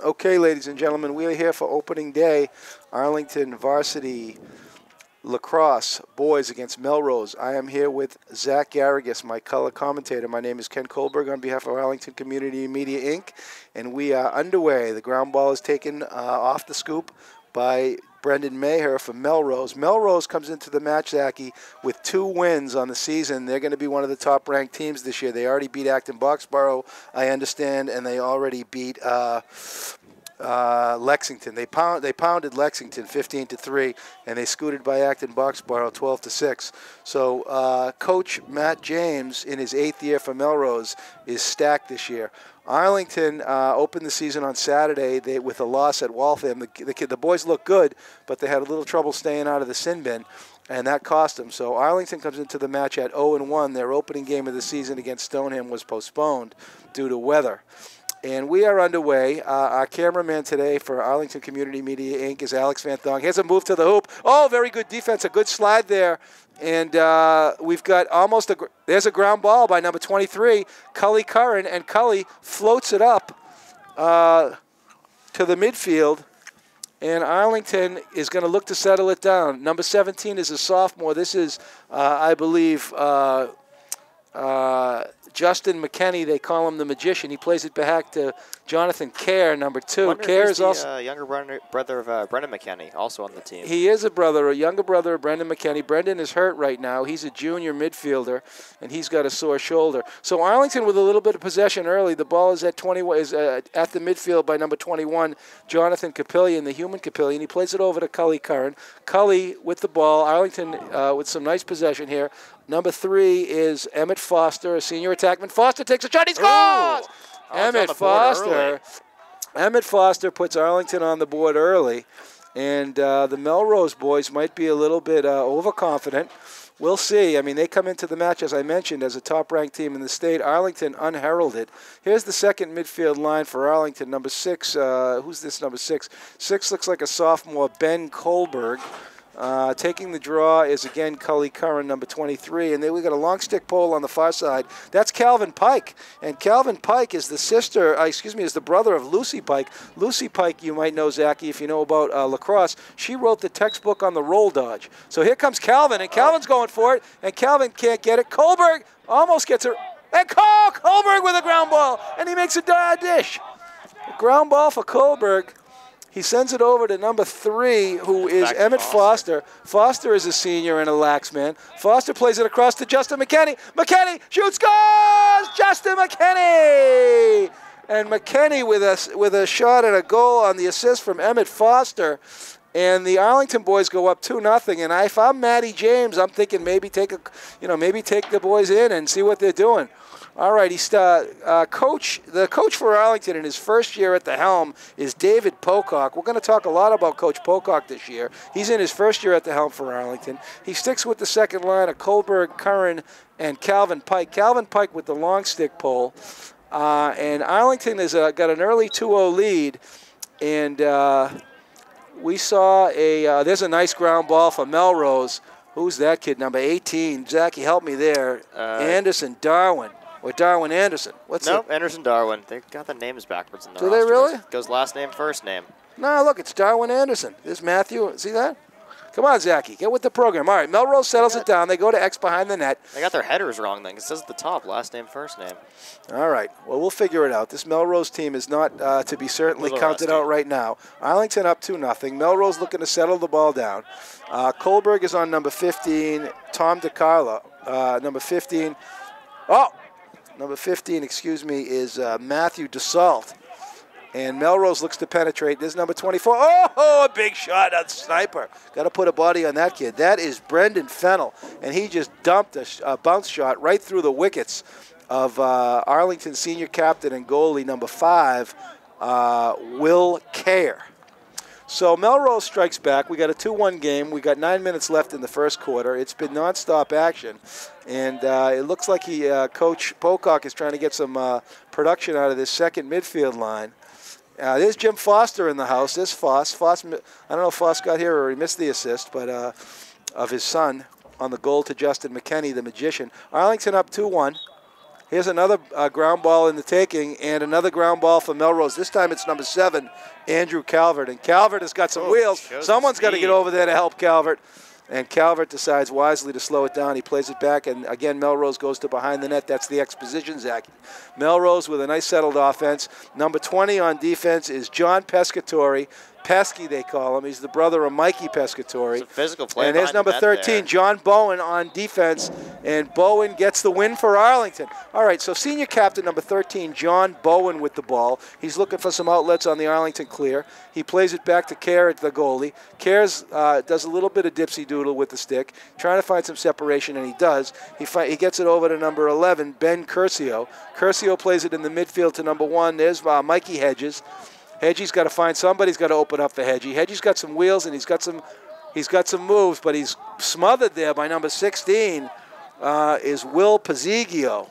Okay, ladies and gentlemen, we are here for opening day. Arlington Varsity Lacrosse boys against Melrose. I am here with Zach Garrigus, my color commentator. My name is Ken Kohlberg on behalf of Arlington Community Media, Inc., and we are underway. The ground ball is taken off the scoop by Brendan Maher from Melrose. Melrose comes into the match, Zachy, with 2 wins on the season. They're going to be one of the top-ranked teams this year. They already beat Acton Boxborough, I understand, and they already beat Lexington. They pounded Lexington 15-3, and they scooted by Acton Boxborough 12-6. So Coach Matt James, in his 8th year for Melrose, is stacked this year. Arlington opened the season on Saturday with a loss at Waltham. The boys look good, but they had a little trouble staying out of the sin bin, and that cost them. So Arlington comes into the match at 0-1. Their opening game of the season against Stoneham was postponed due to weather. And we are underway. Our cameraman today for Arlington Community Media, Inc. is Alex Van Thong. Here's a move to the hoop. Oh, very good defense. A good slide there. And we've got almost there's a ground ball by number 23, Cully Curran, and Cully floats it up to the midfield. And Arlington is going to look to settle it down. Number 17 is a sophomore. This is, I believe, Justin McKenney. They call him the Magician. He plays it back to Jonathan Kerr, number 2. Kerr is also younger brother of Brendan McKenney, also on the team. He is a younger brother of Brendan McKenney. Brendan is hurt right now. He's a junior midfielder, and he's got a sore shoulder. So Arlington with a little bit of possession early. The ball is at at the midfield by number 21, Jonathan Capillion, the human Capillion. He plays it over to Cully Curran. Cully with the ball. Arlington with some nice possession here. Number 3 is Emmett Foster, a senior attackman. Foster takes a shot. He scores! Emmett Foster puts Arlington on the board early. And the Melrose boys might be a little bit overconfident. We'll see. I mean, they come into the match, as I mentioned, as a top-ranked team in the state. Arlington unheralded. Here's the second midfield line for Arlington. Number 6, who's this number 6? 6 looks like a sophomore, Ben Kohlberg. Taking the draw is, again, Cully Curran, number 23. And then we got a long stick pole on the far side. That's Calvin Pike. And Calvin Pike is the is the brother of Lucy Pike. Lucy Pike, you might know, Zachy, if you know about lacrosse. She wrote the textbook on the roll dodge. So here comes Calvin, and Calvin's going for it, and Calvin can't get it. Kohlberg almost gets it. And Kohlberg with a ground ball, and he makes a dish. A ground ball for Kohlberg. He sends it over to number 3, who is Emmett Foster. Foster is a senior and a lax man. Foster plays it across to Justin McKenney. McKenney shoots, scores! Justin McKenney! And McKenney with a shot and a goal on the assist from Emmett Foster. And the Arlington boys go up 2-0. And if I'm Matty James, I'm thinking maybe take the boys in and see what they're doing. All right, the coach for Arlington in his first year at the helm is David Pocock. We're going to talk a lot about Coach Pocock this year. He's in his first year at the helm for Arlington. He sticks with the second line of Kohlberg, Curran, and Calvin Pike. Calvin Pike with the long stick pole. And Arlington has got an early 2-0 lead. And we saw there's a nice ground ball for Melrose. Who's that kid, number 18? Zachy, help me there. Anderson Darwin. Or Darwin Anderson. Anderson Darwin. They got the names backwards in the roster. Do they really? Goes last name, first name. No, look, it's Darwin Anderson. There's Matthew. See that? Come on, Zachy. Get with the program. All right, Melrose settles it down. They go to X behind the net. They got their headers wrong then. It says at the top, last name, first name. All right. Well, we'll figure it out. This Melrose team is not to be certainly counted out right now. Arlington up 2-0. Melrose looking to settle the ball down. Kohlberg is on number 15. Tom DeCarlo, number 15. Number 15, is Matthew DeSalt. And Melrose looks to penetrate. There's number 24. Oh, a big shot, a sniper. Got to put a body on that kid. That is Brendan Fennell. And he just dumped a bounce shot right through the wickets of Arlington senior captain and goalie number 5, Will Kerr. So Melrose strikes back. We got a 2-1 game. We got 9 minutes left in the first quarter. It's been nonstop action. And it looks like Coach Pocock is trying to get some production out of this second midfield line. There's Jim Foster in the house. There's Foss. I don't know if Foss got here or he missed the assist, but of his son on the goal to Justin McKenney, the Magician. Arlington up 2-1. Here's another ground ball in the taking, and another ground ball for Melrose. This time it's number 7, Andrew Calvert. And Calvert has got some wheels. Someone's got to get over there to help Calvert. And Calvert decides wisely to slow it down. He plays it back, and again, Melrose goes to behind the net. That's the exposition, Zach. Melrose with a nice settled offense. Number 20 on defense is John Pescatori. Pesky, they call him. He's the brother of Mikey Pescatori. It's a physical play. And there's number 13, John Bowen on defense. And Bowen gets the win for Arlington. All right, so senior captain number 13, John Bowen with the ball. He's looking for some outlets on the Arlington clear. He plays it back to Kerr at the goalie. Kerr does a little bit of dipsy-doodle with the stick, trying to find some separation, and he does. He gets it over to number 11, Ben Curcio. Curcio plays it in the midfield to number 1. There's Mikey Hedges. Hedgie's got to find somebody's got to open up for Hedgie. Hedgie's got some wheels and he's got some moves, but he's smothered there by number 16 is Will Pazigio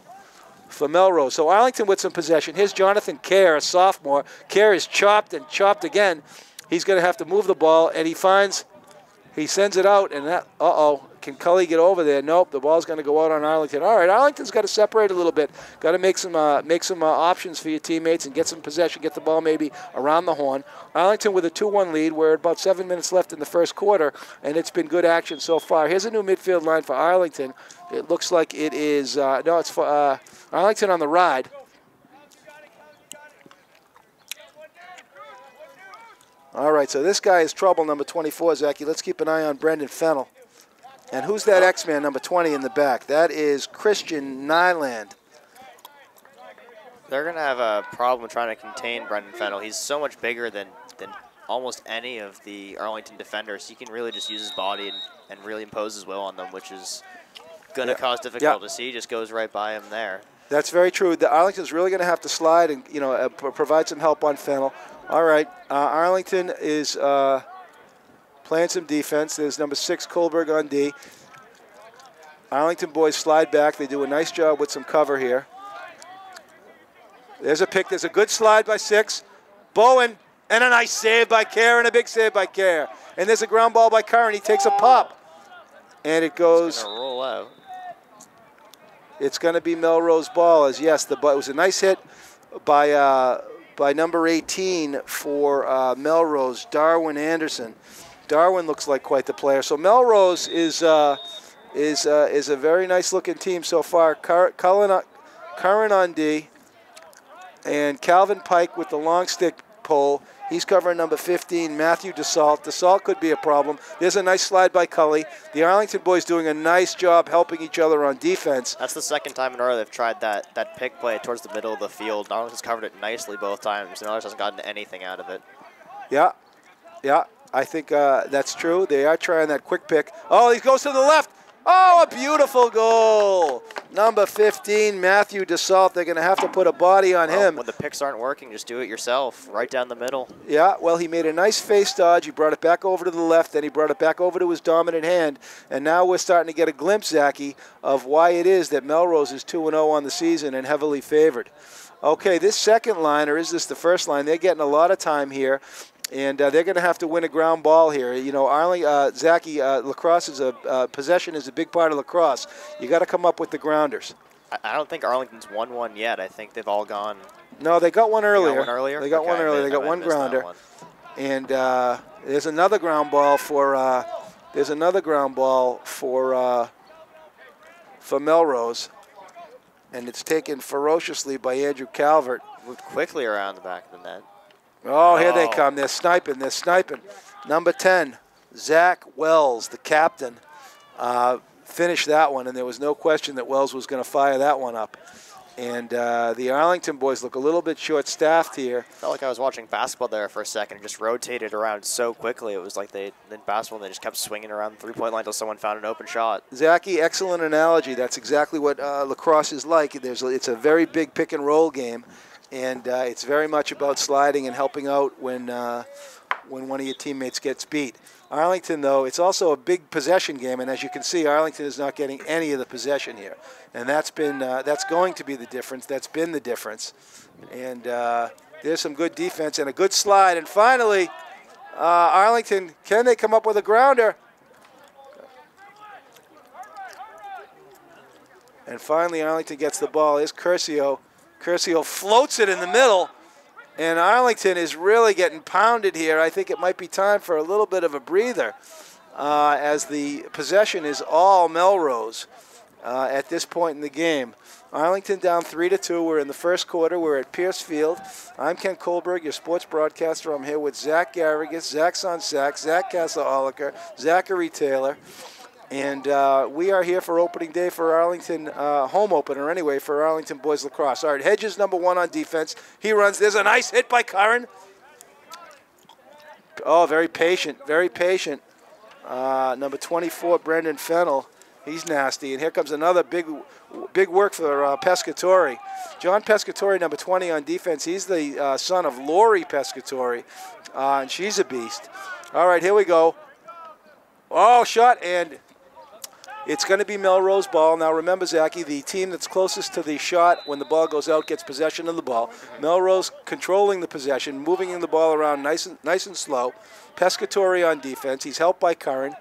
for Melrose. So Arlington with some possession. Here's Jonathan Kerr, a sophomore. Kerr is chopped and chopped again. He's going to have to move the ball, and he sends it out, and that, can Cully get over there? Nope, the ball's going to go out on Arlington. All right, Arlington's got to separate a little bit. Got to make some options for your teammates and get some possession, get the ball maybe around the horn. Arlington with a 2-1 lead. We're about 7 minutes left in the first quarter, and it's been good action so far. Here's a new midfield line for Arlington. It looks like it is, it's for Arlington on the ride. All right, so this guy is trouble, number 24, Zachy. Let's keep an eye on Brendan Fennell. And who's that X-Man, number 20 in the back? That is Christian Nyland. They're going to have a problem trying to contain Brendan Fennell. He's so much bigger than almost any of the Arlington defenders. He can really just use his body and really impose his will on them, which is going to cause difficulties. He just goes right by him there. That's very true. The Arlington's really going to have to slide and provide some help on Fennell. All right, Arlington is playing some defense. There's number 6, Kohlberg on D. Arlington boys slide back. They do a nice job with some cover here. There's a pick. There's a good slide by 6. Bowen, and a nice save by Kerr, and a big save by Kerr. And there's a ground ball by Kerr, and he takes a pop. And it goes. It's going to roll out. It's going to be Melrose ball. As yes, it was a nice hit by number 18 for Melrose, Darwin Anderson. Darwin looks like quite the player. So Melrose is a very nice-looking team so far. Curran on D, and Calvin Pike with the long stick pole. He's covering number 15, Matthew DeSalt. DeSalt could be a problem. There's a nice slide by Cully. The Arlington boys doing a nice job helping each other on defense. That's the second time in a row they've tried that pick play towards the middle of the field. Arlington's covered it nicely both times, and Melrose hasn't gotten anything out of it. Yeah. I think that's true. They are trying that quick pick. Oh, he goes to the left. Oh, a beautiful goal. Number 15, Matthew DeSalt. They're going to have to put a body on him. When the picks aren't working, just do it yourself, right down the middle. Yeah, well, he made a nice face dodge. He brought it back over to the left, then he brought it back over to his dominant hand. And now we're starting to get a glimpse, Zachy, of why it is that Melrose is 2-0 on the season and heavily favored. Okay, this second line, or is this the first line, they're getting a lot of time here. And they're going to have to win a ground ball here. You know, Zachy, lacrosse is possession is a big part of lacrosse. You got to come up with the grounders. I don't think Arlington's won one yet. I think they've all gone. No, they got one earlier. They got one earlier. They got one earlier. They got one grounder. And there's another ground ball for. For Melrose, and it's taken ferociously by Andrew Calvert. Moved quickly around the back of the net. Oh, here they come. They're sniping. They're sniping. Number 10, Zach Wells, the captain, finished that one, and there was no question that Wells was going to fire that one up. And the Arlington boys look a little bit short-staffed here. Felt like I was watching basketball there for a second. It just rotated around so quickly. It was like in basketball, they just kept swinging around the three-point line until someone found an open shot. Zachy, excellent analogy. That's exactly what lacrosse is like. It's a very big pick-and-roll game. And it's very much about sliding and helping out when one of your teammates gets beat. Arlington, though, it's also a big possession game, and as you can see, Arlington is not getting any of the possession here, and that's going to be the difference. That's been the difference. And there's some good defense and a good slide, and finally, Arlington, can they come up with a grounder? And finally, Arlington gets the ball. Here's Curcio. Curcio floats it in the middle. And Arlington is really getting pounded here. I think it might be time for a little bit of a breather as the possession is all Melrose at this point in the game. Arlington down 3-2. We're in the first quarter. We're at Pierce Field. I'm Ken Kohlberg, your sports broadcaster. I'm here with Zach Garrigus, Zach's on sax, Zach Castle-Oliker, Zachary Taylor. And we are here for opening day for Arlington, home opener anyway, for Arlington boys lacrosse. All right, Hedges number 1 on defense. He runs. There's a nice hit by Curran. Oh, very patient, very patient. Number 24, Brendan Fennell. He's nasty. And here comes another big work for Pescatori. John Pescatori, number 20 on defense. He's the son of Lori Pescatori, and she's a beast. All right, here we go. Oh, shot, and it's going to be Melrose ball. Now, remember, Zachy, the team that's closest to the shot when the ball goes out gets possession of the ball. Melrose controlling the possession, moving the ball around nice and slow. Pescatori on defense. He's helped by Curran.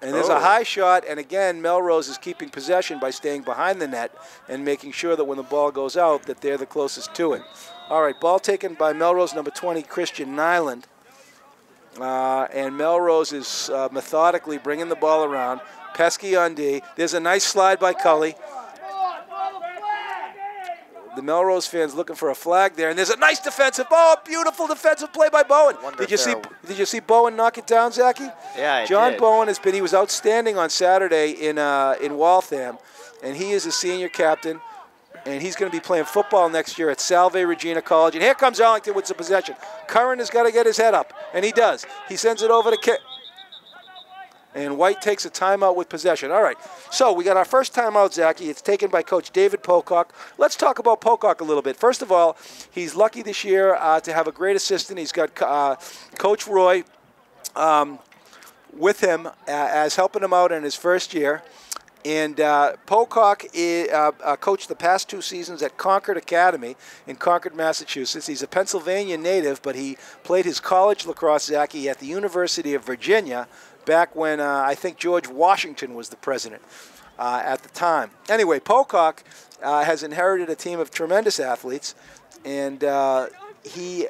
And there's a high shot, and again, Melrose is keeping possession by staying behind the net and making sure that when the ball goes out that they're the closest to it. All right, ball taken by Melrose, number 20, Christian Nyland. And Melrose is methodically bringing the ball around. Pesky on D. There's a nice slide by Cully. The Melrose fans looking for a flag there, and there's a nice defensive, beautiful defensive play by Bowen. Did you see Bowen knock it down, Zachy? Yeah, I John did. Bowen he was outstanding on Saturday in Waltham, and he is a senior captain, and he's going to be playing football next year at Salve Regina College. And here comes Arlington with the possession. Curran has got to get his head up, and he does. He sends it over to Kit. And White takes a timeout with possession. All right, so we got our first timeout, Zachy. It's taken by Coach David Pocock. Let's talk about Pocock a little bit. First of all, he's lucky this year to have a great assistant. He's got Coach Roy with him as helping him out in his first year. And Pocock coached the past 2 seasons at Concord Academy in Concord, Massachusetts. He's a Pennsylvania native, but he played his college lacrosse, Zachy, at the University of Virginia, back when I think George Washington was the president at the time. Anyway, Pocock has inherited a team of tremendous athletes, and he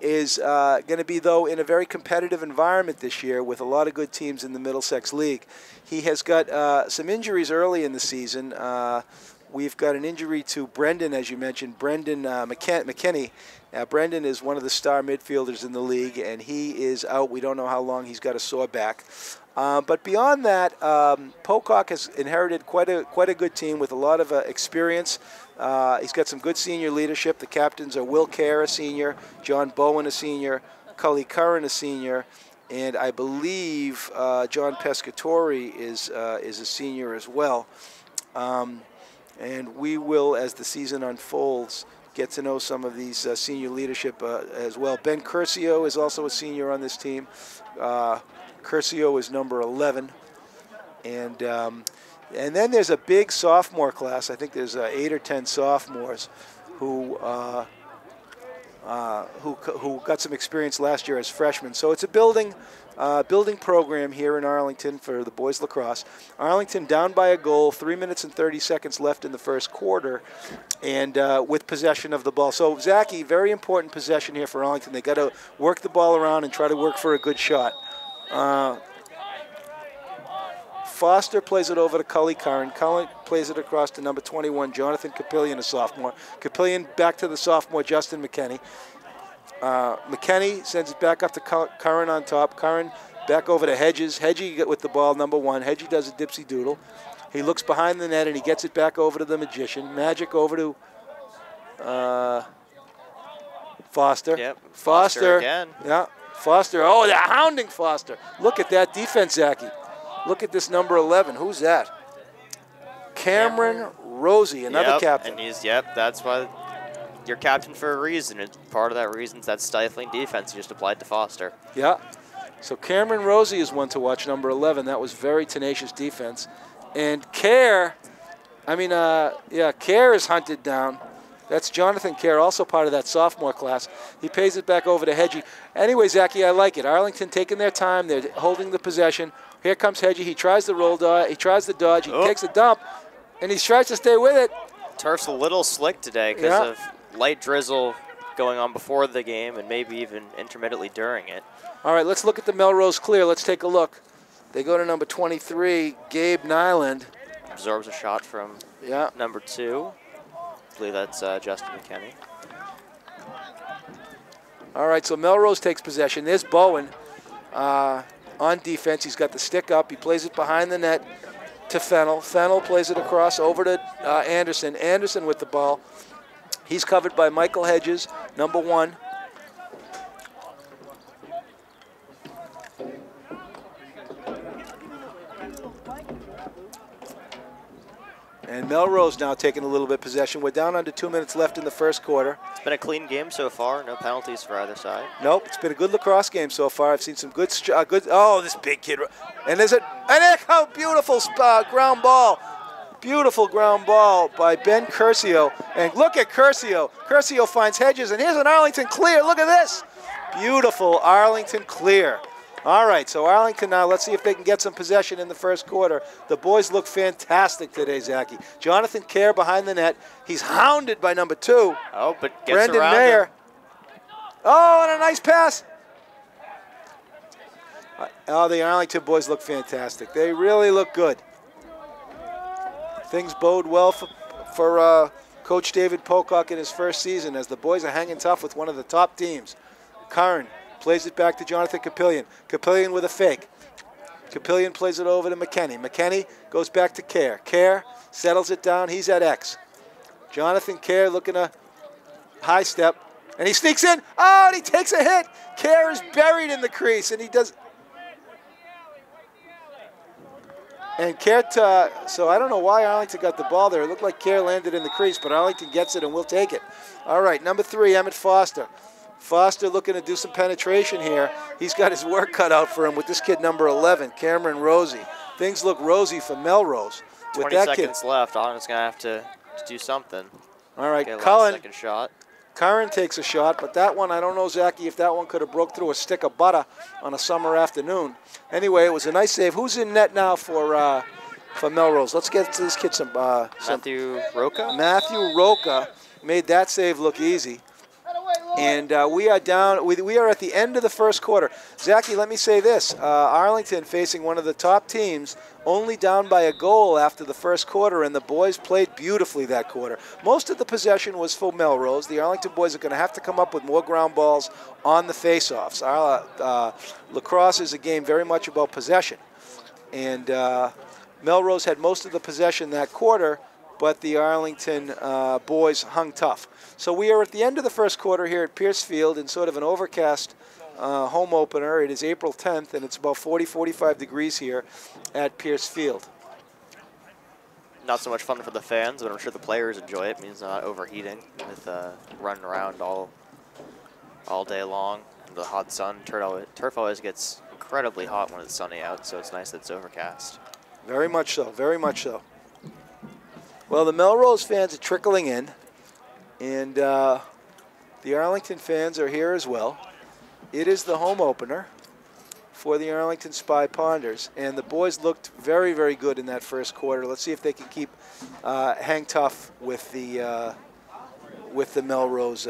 is going to be, though, in a very competitive environment this year with a lot of good teams in the Middlesex League. He has got some injuries early in the season. We've got an injury to Brendan, as you mentioned, Brendan McKinney. Brendan is one of the star midfielders in the league, and he is out. We don't know how long. He's got a sore back. But beyond that, Pocock has inherited quite a good team with a lot of experience. He's got some good senior leadership. The captains are Will Kerr, a senior, John Bowen, a senior, Cully Curran, a senior, and I believe John Pescatori is a senior as well. And we will, as the season unfolds, get to know some of these senior leadership as well. Ben Curcio is also a senior on this team. Curcio is number 11. And then there's a big sophomore class. I think there's 8 or 10 sophomores who got some experience last year as freshmen. So it's a building program here in Arlington for the boys lacrosse. Arlington down by a goal, 3 minutes and 30 seconds left in the first quarter, and with possession of the ball. So, Zachy, very important possession here for Arlington. They got to work the ball around and try to work for a good shot. Foster plays it over to Cully Curran. Cullen plays it across to number 21, Jonathan Capillion, a sophomore. Capillion back to the sophomore, Justin McKinney. McKinney sends it back up to Curran on top. Curran back over to Hedges. Hedgie with the ball, number 1. Hedgie does a dipsy doodle. He looks behind the net and he gets it back over to the Magician. Magic over to Foster. Yep. Foster again. Yeah. Foster. Oh, they're hounding Foster. Look at that defense, Zachy. Look at this number 11. Who's that? Cameron Rosie, another captain. And that's why you're captain for a reason. And part of that reason is that stifling defense you just applied to Foster. Yeah. So Cameron Rosie is one to watch, number 11. That was very tenacious defense. And Kerr, Kerr is hunted down. That's Jonathan Kerr, also part of that sophomore class. He pays it back over to Hedgie. Anyway, Zachy, I like it. Arlington taking their time. They're holding the possession. Here comes Hedgie. He tries the roll dodge. He tries the dodge. He takes a dump, and he tries to stay with it. Turf's a little slick today because of light drizzle going on before the game and maybe even intermittently during it. All right, let's look at the Melrose clear. Let's take a look. They go to number 23, Gabe Nyland. Absorbs a shot from number 2. I believe that's Justin McKenney. All right, so Melrose takes possession. There's Bowen on defense. He's got the stick up. He plays it behind the net to Fennell. Fennell plays it across over to Anderson. Anderson with the ball. He's covered by Michael Hedges, number 1. And Melrose now taking a little bit of possession. We're down under 2 minutes left in the first quarter. It's been a clean game so far. No penalties for either side. Nope, it's been a good lacrosse game so far. I've seen some good, oh, this big kid. And there's a beautiful ground ball. Beautiful ground ball by Ben Curcio. And look at Curcio. Curcio finds Hedges, and here's an Arlington clear. Look at this. Beautiful Arlington clear. All right, so Arlington now, let's see if they can get some possession in the first quarter. The boys look fantastic today, Zachy. Jonathan Kerr behind the net. He's hounded by number 2. Oh, but gets Brendan around Mayer. him. Oh, and a nice pass. Oh, the Arlington boys look fantastic. They really look good. Things bode well for Coach David Pocock in his first season as the boys are hanging tough with one of the top teams. Curran plays it back to Jonathan Capillion. Capillion with a fake. Capillion plays it over to McKenney. McKenney goes back to Kerr. Kerr settles it down. He's at X. Jonathan Kerr looking a high step. And he sneaks in. Oh, and he takes a hit. Kerr is buried in the crease, and he does. And Kerr, so I don't know why Arlington got the ball there. It looked like Kerr landed in the crease, but Arlington gets it, and we'll take it. All right, number 3, Emmett Foster. Foster looking to do some penetration here. He's got his work cut out for him with this kid, number 11, Cameron Rosie. Things look rosy for Melrose. With 20 that seconds kid. left. Arlington's going to have to do something. All right, Get a Cullen. second shot. Curran takes a shot, but that one, I don't know, Zachy, if that one could have broke through a stick of butter on a summer afternoon. Anyway, it was a nice save. Who's in net now for Melrose? Let's get to this kid some Matthew Roca? Matthew Roca made that save look easy. And we are down. We are at the end of the first quarter. Zachy, let me say this. Arlington facing one of the top teams, only down by a goal after the first quarter, and the boys played beautifully that quarter. Most of the possession was for Melrose. The Arlington boys are going to have to come up with more ground balls on the face-offs. Lacrosse is a game very much about possession. And Melrose had most of the possession that quarter, but the Arlington boys hung tough. So we are at the end of the first quarter here at Pierce Field in sort of an overcast home opener. It is April 10th, and it's about 40-45 degrees here at Pierce Field. Not so much fun for the fans, but I'm sure the players enjoy it. It means not overheating with running around all day long. The hot sun. Turf always gets incredibly hot when it's sunny out, so it's nice that it's overcast. Very much so, very much so. Well, the Melrose fans are trickling in, and the Arlington fans are here as well. It is the home opener for the Arlington Spy Ponders, and the boys looked very, very good in that first quarter. Let's see if they can keep hang tough with the Melrose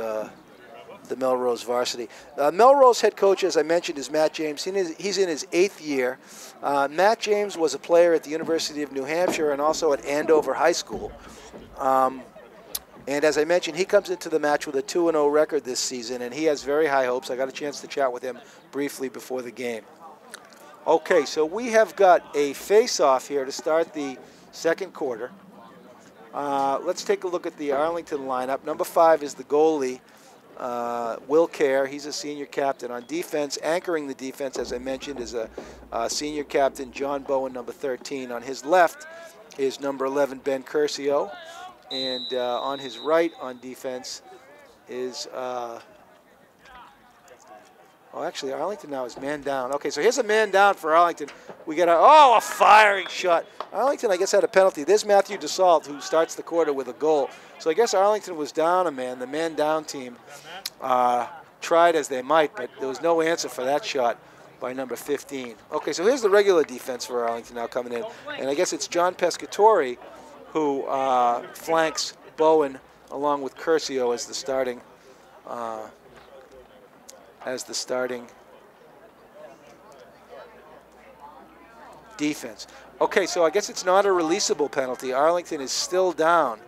varsity. Melrose head coach, as I mentioned, is Matt James. He's in his 8th year. Matt James was a player at the University of New Hampshire and also at Andover High School. And as I mentioned, he comes into the match with a 2-0 record this season, and he has very high hopes. I got a chance to chat with him briefly before the game. Okay, so we have got a face-off here to start the second quarter. Let's take a look at the Arlington lineup. Number 5 is the goalie, Will Kerr. He's a senior captain. On defense, anchoring the defense, as I mentioned, is a senior captain, John Bowen, number 13. On his left is number 11, Ben Curcio. And on his right on defense is, actually Arlington now is man down. Okay, so here's a man down for Arlington. We got a firing shot. Arlington, I guess, had a penalty. There's Matthew DeSalt, who starts the quarter with a goal. So I guess Arlington was down a man. The man down team tried as they might, but there was no answer for that shot by number 15. Okay, so here's the regular defense for Arlington now coming in. And I guess it's John Pescatori who flanks Bowen along with Curcio as the starting defense. Okay, so I guess it's not a releasable penalty. Arlington is still down.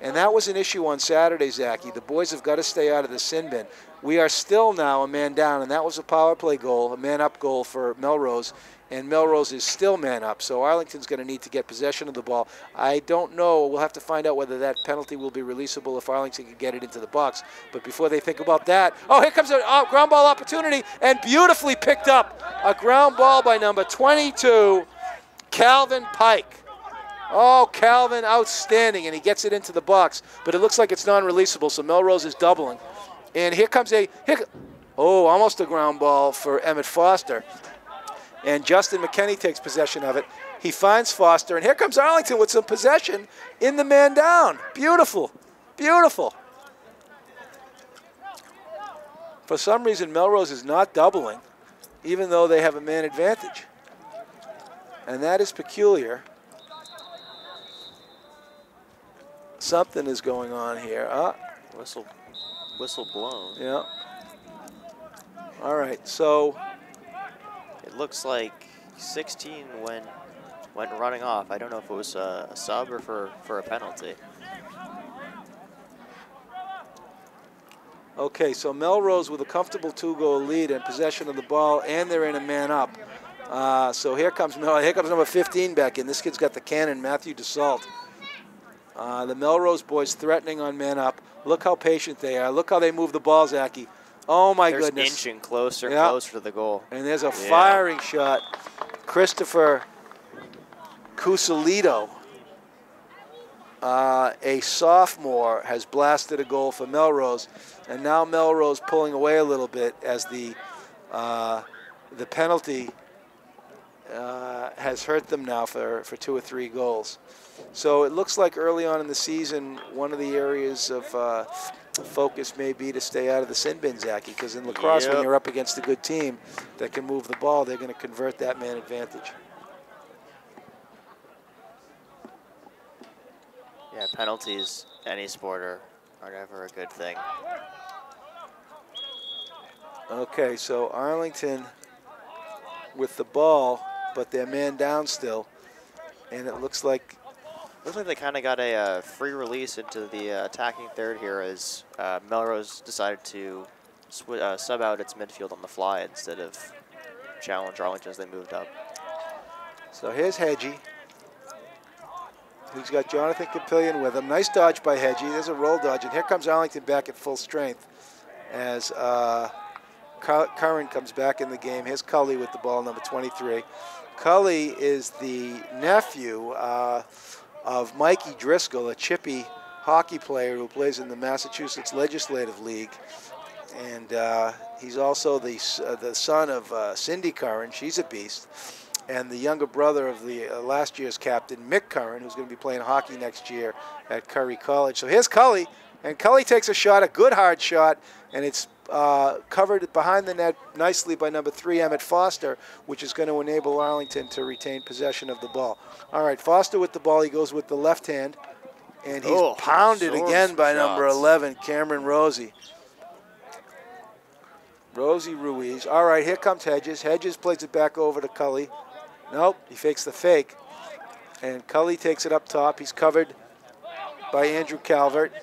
And that was an issue on Saturday, Zachy. The boys have got to stay out of the sin bin. We are still now a man down, and that was a power play goal, a man-up goal for Melrose, and Melrose is still man-up. So Arlington's going to need to get possession of the ball. I don't know. We'll have to find out whether that penalty will be releasable if Arlington can get it into the box. But before they think about that, oh, here comes a ground ball opportunity, and beautifully picked up. A ground ball by number 22, Calvin Pike. Oh, Calvin, outstanding, and he gets it into the box. But it looks like it's non-releasable, so Melrose is doubling. And here comes almost a ground ball for Emmett Foster. And Justin McKenney takes possession of it. He finds Foster, and here comes Arlington with some possession in the man down. Beautiful, beautiful. For some reason, Melrose is not doubling, even though they have a man advantage. And that is peculiar. Something is going on here. Whistle blown. Yeah. All right, so it looks like 16 went running off. I don't know if it was a sub or for a penalty. Okay, so Melrose with a comfortable 2-goal lead and possession of the ball, and they're in a man up. So here comes number 15 back in. This kid's got the cannon, Matthew DeSalt. The Melrose boys threatening on man up. Look how patient they are. Look how they move the ball, Zachy. Oh, my goodness. Inching closer and closer to the goal. And there's a firing shot. Christopher Cusalito, a sophomore, has blasted a goal for Melrose. And now Melrose pulling away a little bit as the penalty has hurt them now for 2 or 3 goals. So it looks like early on in the season, one of the areas of focus may be to stay out of the sin bin, Zachy, because in lacrosse, when you're up against a good team that can move the ball, they're going to convert that man advantage. Yeah, penalties, any sport are never a good thing. Okay, so Arlington with the ball, but they're man down still, and it looks like they kind of got a free release into the attacking third here as Melrose decided to sub out its midfield on the fly instead of challenge Arlington as they moved up. So here's Hedgie. He's got Jonathan Capillion with him. Nice dodge by Hedgie. There's a roll dodge, and here comes Arlington back at full strength as Curran comes back in the game. Here's Cully with the ball, number 23. Cully is the nephew of Mikey Driscoll, a chippy hockey player who plays in the Massachusetts Legislative League. And he's also the son of Cindy Curran. She's a beast. And the younger brother of the last year's captain, Mick Curran, who's going to be playing hockey next year at Curry College. So here's Cully, and Cully takes a shot, a good hard shot, and it's covered behind the net nicely by number 3, Emmett Foster, which is going to enable Arlington to retain possession of the ball. All right, Foster with the ball. He goes with the left hand, and he's pounded again by number 11, Cameron Rosie. Rosie Ruiz. All right, here comes Hedges. Hedges plays it back over to Cully. Nope, he fakes the fake. And Cully takes it up top. He's covered by Andrew Calvert.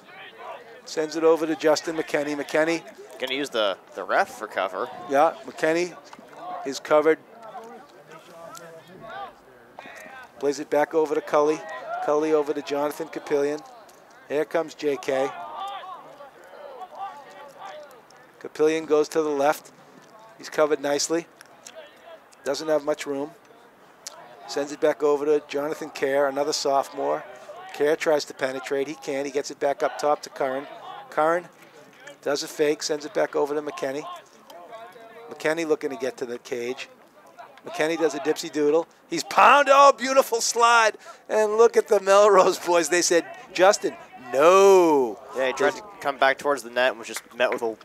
Sends it over to Justin McKenney. McKenney. Going to use the ref for cover. Yeah, McKenney is covered. Plays it back over to Cully. Cully over to Jonathan Capillion. Here comes JK. Capillion goes to the left. He's covered nicely. Doesn't have much room. Sends it back over to Jonathan Kerr, another sophomore. Kerr tries to penetrate. He can't. He gets it back up top to Curran. Curran does a fake, sends it back over to McKenney. McKenney looking to get to the cage. McKenney does a dipsy doodle. He's pounded. Oh, beautiful slide. And look at the Melrose boys. They said, Justin, no. Yeah, he tried to come back towards the net and was just met with a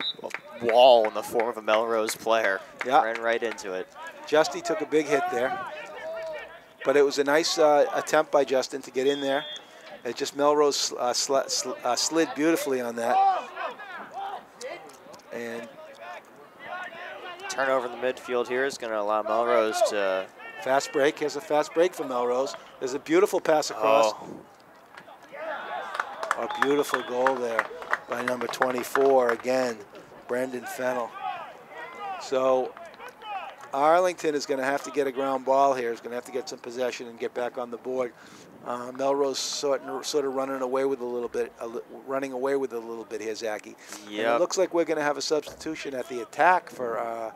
wall in the form of a Melrose player. Yeah. Ran right into it. Justy took a big hit there. But it was a nice attempt by Justin to get in there. It just Melrose slid beautifully on that. And turnover in the midfield here is going to allow Melrose to... Fast break. Here's a fast break for Melrose. There's a beautiful pass across. Oh. A beautiful goal there by number 24 again, Brendan Fennell. So Arlington is going to have to get a ground ball here. Is going to have to get some possession and get back on the board. Melrose sort of running away with a little bit, here, Zachy. Yeah. It looks like we're going to have a substitution at the attack for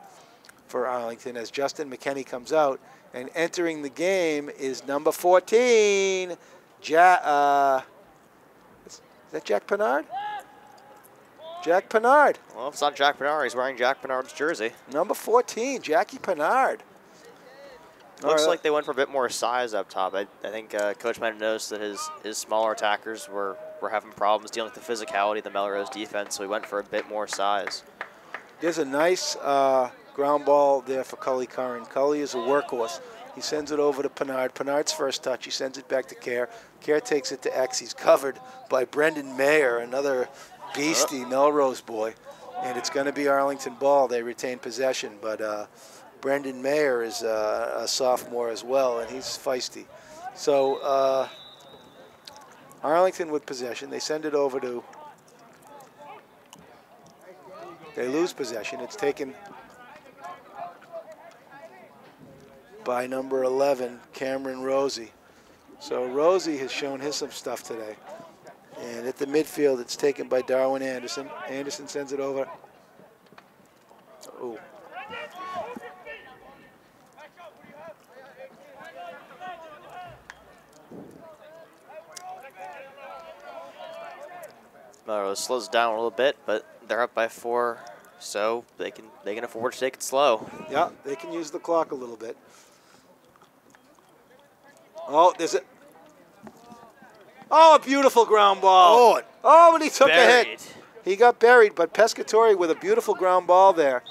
Arlington as Justin McKenney comes out, and entering the game is number 14, is that Jack Pennard? Jack Pennard. Well, if it's not Jack Pennard, he's wearing Jack Pennard's jersey. Number 14, Jackie Pennard. Looks like they went for a bit more size up top. I think Coach might have noticed that his smaller attackers were having problems dealing with the physicality of the Melrose defense, so he went for a bit more size. There's a nice ground ball there for Cully Curran. Cully is a workhorse. He sends it over to Pennard. Pennard's first touch. He sends it back to Kerr. Kerr takes it to X. He's covered by Brendan Mayer, another beastie Melrose boy. And it's going to be Arlington ball. They retain possession, but Brendan Mayer is a sophomore as well, and he's feisty. So Arlington with possession. They send it over to... They lose possession. It's taken by number 11, Cameron Rosie. So Rosie has shown his some stuff today. And at the midfield, it's taken by Darwin Anderson. Anderson sends it over. Ooh. Melrose slows down a little bit, but they're up by 4, so they can afford to take it slow. Yeah, they can use the clock a little bit. Oh, there's a... Oh, a beautiful ground ball. Oh, and he took a hit. He got buried, but Pescatori with a beautiful ground ball there.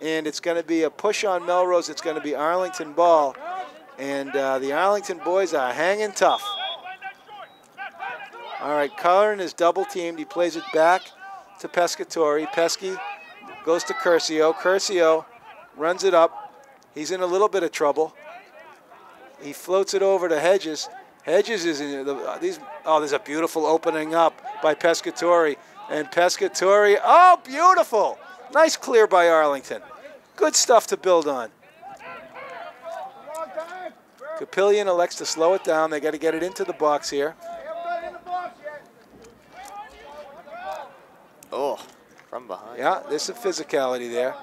And it's going to be a push on Melrose. It's going to be Arlington ball. And the Arlington boys are hanging tough. All right, Curran is double teamed. He plays it back to Pescatori. Pesky goes to Curcio. Curcio runs it up. He's in a little bit of trouble. He floats it over to Hedges. Hedges is in these. Oh, there's a beautiful opening up by Pescatori. And Pescatori, oh, beautiful. Nice clear by Arlington. Good stuff to build on. Capillion elects to slow it down. They got to get it into the box here. Oh, from behind. Yeah, there's some physicality there.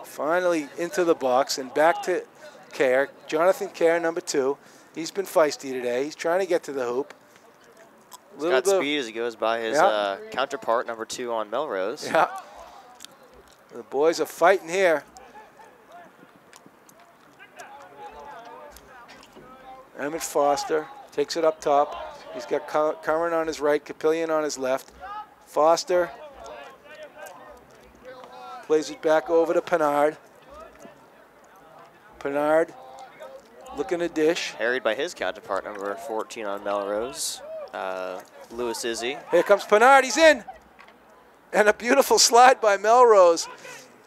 Finally into the box and back to Kerr. Jonathan Kerr, number 2. He's been feisty today. He's trying to get to the hoop. He's got speed as he goes by his counterpart, number 2 on Melrose. Yeah. The boys are fighting here. Emmett Foster takes it up top. He's got Curran on his right, Capillion on his left. Foster plays it back over to Pennard. Pennard looking to dish. Harried by his counterpart, number 14 on Melrose, Lewis Izzy. Here comes Pennard, he's in. And a beautiful slide by Melrose.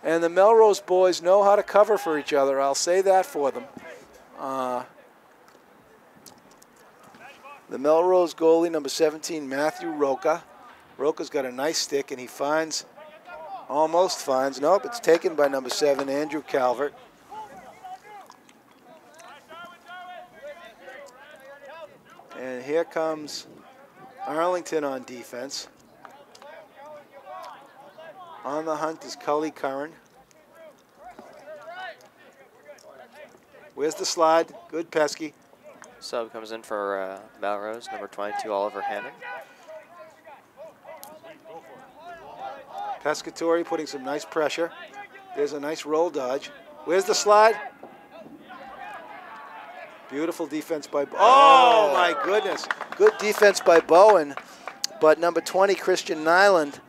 And the Melrose boys know how to cover for each other. I'll say that for them. The Melrose goalie, number 17, Matthew Roca. Roca's got a nice stick, and he finds, almost finds, nope, it's taken by number 7, Andrew Calvert. And here comes Arlington on defense. On the hunt is Cully Curran. Where's the slide? Good Pesky. Sub comes in for Melrose, number 22, Oliver Hannon. Pescatori putting some nice pressure. There's a nice roll dodge. Where's the slide? Beautiful defense by... Oh, my goodness. Good defense by Bowen. but number 20, Christian Nyland,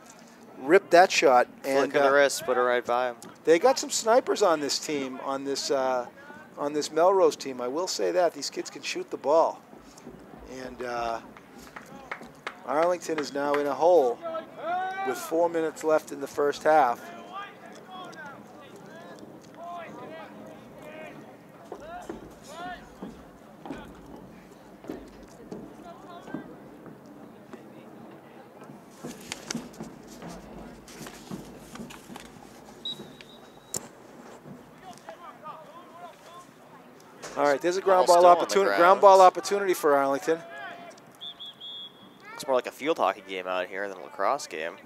ripped that shot. Flick of the wrist, put it right by him. They got some snipers on this team, on this Melrose team. I will say that. These kids can shoot the ball. And Arlington is now in a hole with 4 minutes left in the first half. All right, there's a ground ball opportunity for Arlington. It's more like a field hockey game out here than a lacrosse game.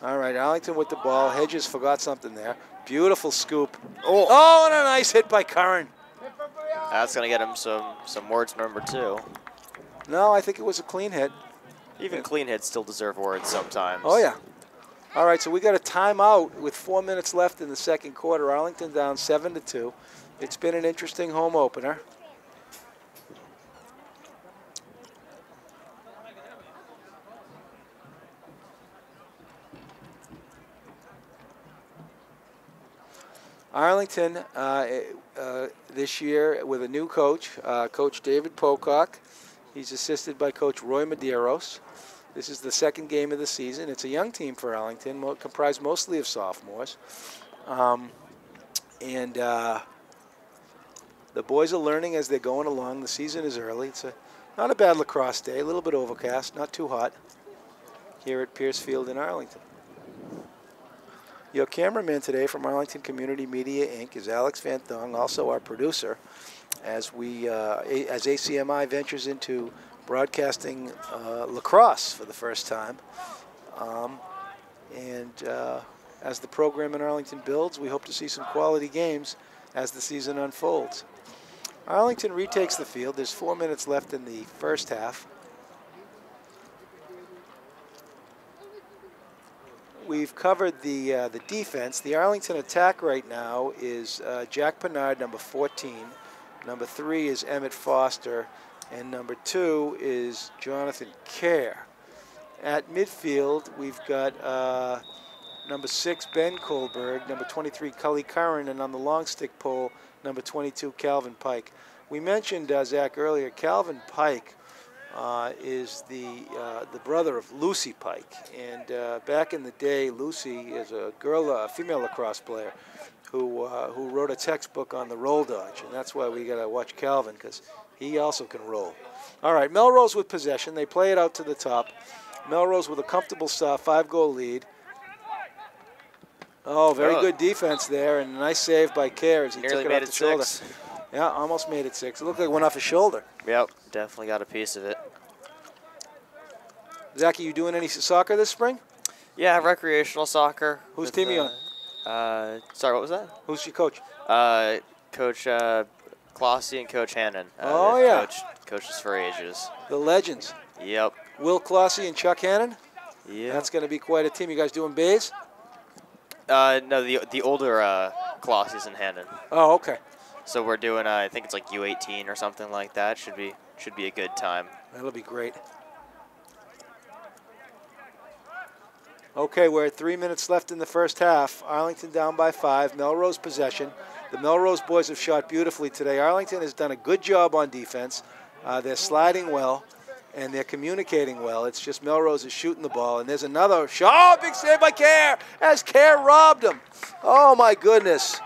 All right, Arlington with the ball. Hedges forgot something there. Beautiful scoop. Oh, and a nice hit by Curran. That's going to get him some words number 2. No, I think it was a clean hit. Even clean hits still deserve words sometimes. Oh, yeah. All right, so we got a timeout with 4 minutes left in the second quarter. Arlington down 7-2. It's been an interesting home opener. Arlington this year with a new coach, Coach David Pocock. He's assisted by Coach Roy Medeiros. This is the second game of the season. It's a young team for Arlington, comprised mostly of sophomores. The boys are learning as they're going along. The season is early. It's not a bad lacrosse day, a little bit overcast, not too hot here at Pierce Field in Arlington. Your cameraman today from Arlington Community Media, Inc. is Alex Van Thong, also our producer, as ACMi ventures into broadcasting lacrosse for the first time. As the program in Arlington builds, we hope to see some quality games as the season unfolds. Arlington retakes the field. There's 4 minutes left in the first half. We've covered the defense. The Arlington attack right now is Jack Pennard, number 14. Number 3 is Emmett Foster. And number 2 is Jonathan Kerr. At midfield, we've got number 6, Ben Kohlberg, number 23, Cully Curran, and on the long stick pole, number 22, Calvin Pike. We mentioned, Zach, earlier, Calvin Pike is the brother of Lucy Pike. And back in the day, Lucy is a female lacrosse player who wrote a textbook on the roll dodge. And that's why we got to watch Calvin, because he also can roll. All right, Melrose with possession. They play it out to the top. Melrose with a comfortable 5-goal lead. Oh, very good defense there, and a nice save by Kerr as he took it off the shoulder. 6. Yeah, almost made it 6. It looked like it went off his shoulder. Yep, definitely got a piece of it. Zachy, you doing any soccer this spring? Yeah, recreational soccer. Whose team are you on? Sorry, what was that? Who's your coach? Coach Clossy and Coach Hannon. Oh, yeah. Coaches for ages. The legends. Yep. Will Clossy and Chuck Hannon? Yeah. That's going to be quite a team. You guys doing bays? No, the older Clossies and Hannon. Oh, okay. So we're doing, I think it's like U18 or something like that. Should be a good time. That'll be great. Okay, we're at 3 minutes left in the first half. Arlington down by 5. Melrose possession. The Melrose boys have shot beautifully today. Arlington has done a good job on defense. They're sliding well, and they're communicating well. It's just Melrose is shooting the ball, and there's another shot. Oh, big save by Kerr, as Kerr robbed him. Oh, my goodness.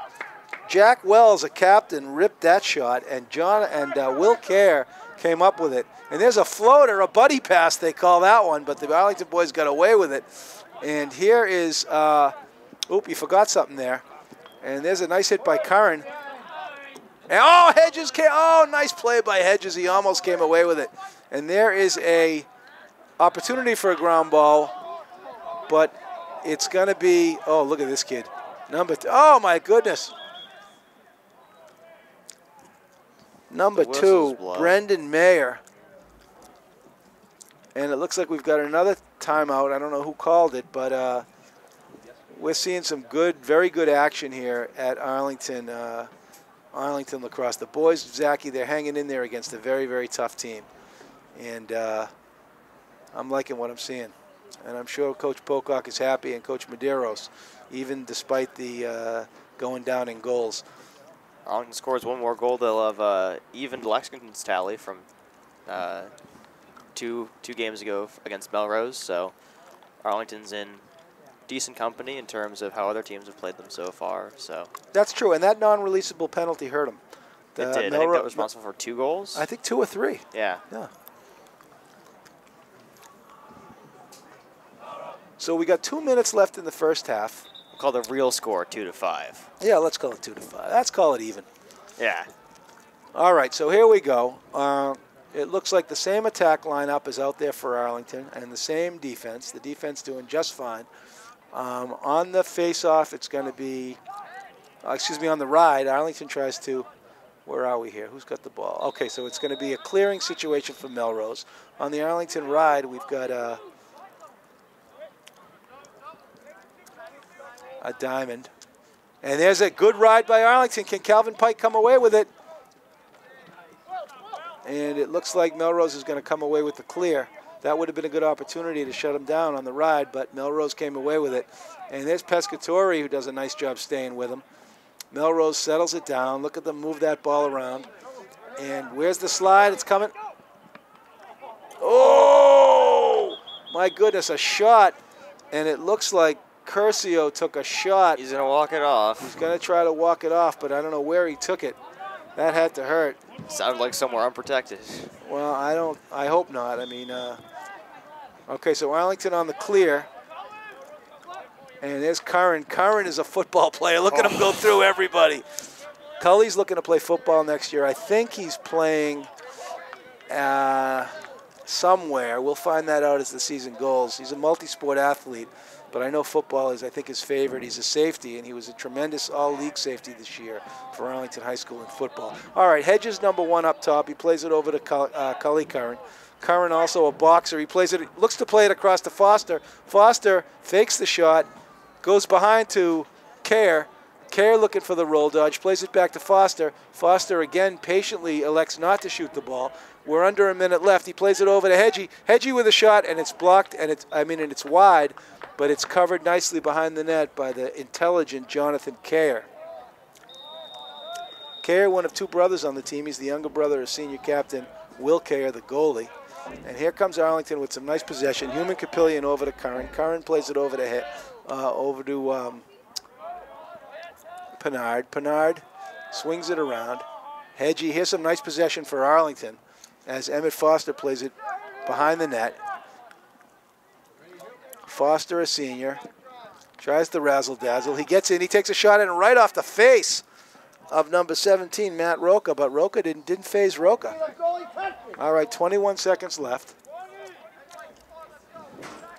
Jack Wells, a captain, ripped that shot, and Will Kerr came up with it. And there's a floater, a buddy pass, they call that one, but the Arlington boys got away with it. And here is, you forgot something there. And there's a nice hit by Curran. And, Hedges came, nice play by Hedges. He almost came away with it. And there is a opportunity for a ground ball, but it's going to be, look at this kid. My goodness. Number 2, Brendan Mayer. And it looks like we've got another timeout. I don't know who called it, but we're seeing some very good action here at Arlington Arlington Lacrosse. The boys, Zachy, they're hanging in there against a very, very tough team. And I'm liking what I'm seeing. And I'm sure Coach Pocock is happy and Coach Medeiros, even despite the going down in goals. Arlington scores one more goal. They'll have evened Lexington's tally from two games ago against Melrose. So Arlington's in decent company in terms of how other teams have played them so far. So that's true, and that non-releasable penalty hurt them. It did. I think that was responsible for 2 goals. I think 2 or 3. Yeah. Yeah. So we got 2 minutes left in the first half. We'll call the real score 2-5. Yeah, let's call it 2-5. Let's call it even. Yeah. All right, so here we go. It looks like the same attack lineup is out there for Arlington and the same defense. The defense doing just fine. On the face-off, it's going to be, on the ride, Arlington tries to, where are we here? Who's got the ball? Okay, so it's going to be a clearing situation for Melrose. On the Arlington ride, we've got a diamond. And there's a good ride by Arlington. Can Calvin Pike come away with it? And it looks like Melrose is going to come away with the clear. That would have been a good opportunity to shut him down on the ride, but Melrose came away with it. And there's Pescatori, who does a nice job staying with him. Melrose settles it down. Look at them move that ball around. And where's the slide? It's coming. Oh, my goodness, a shot. And it looks like Curcio took a shot. He's going to walk it off. He's going to try to walk it off, but I don't know where he took it. That had to hurt. Sounded like somewhere unprotected. Well, I hope not. I mean, okay, so Arlington on the clear. And there's Curran. Curran is a football player. Look at him go through everybody. Cully's looking to play football next year. I think he's playing somewhere. We'll find that out as the season goes. He's a multi-sport athlete, but I know football is, I think, his favorite. He's a safety, and he was a tremendous all-league safety this year for Arlington High School in football. All right, Hedges #1 up top. He plays it over to Cully Curran. Curran also a boxer. He plays it, looks to play it across to Foster. Foster fakes the shot, goes behind to Kerr. Kerr looking for the roll dodge, plays it back to Foster. Foster again patiently elects not to shoot the ball. We're under a minute left. He plays it over to Hedgie. Hedgie with a shot, and it's blocked, and it's wide, but it's covered nicely behind the net by the intelligent Jonathan Kerr. Kerr, one of 2 brothers on the team. He's the younger brother of senior captain Will Kerr, the goalie. And here comes Arlington with some nice possession. Human Capillion over to Curran. Curran plays it over to Pinard. Pinard swings it around. Hedgie, here's some nice possession for Arlington as Emmett Foster plays it behind the net. Foster, a senior, tries to razzle-dazzle. He gets in. He takes a shot in right off the face of number 17, Matt Roca, but Roca didn't phase Roca. All right, 21 seconds left.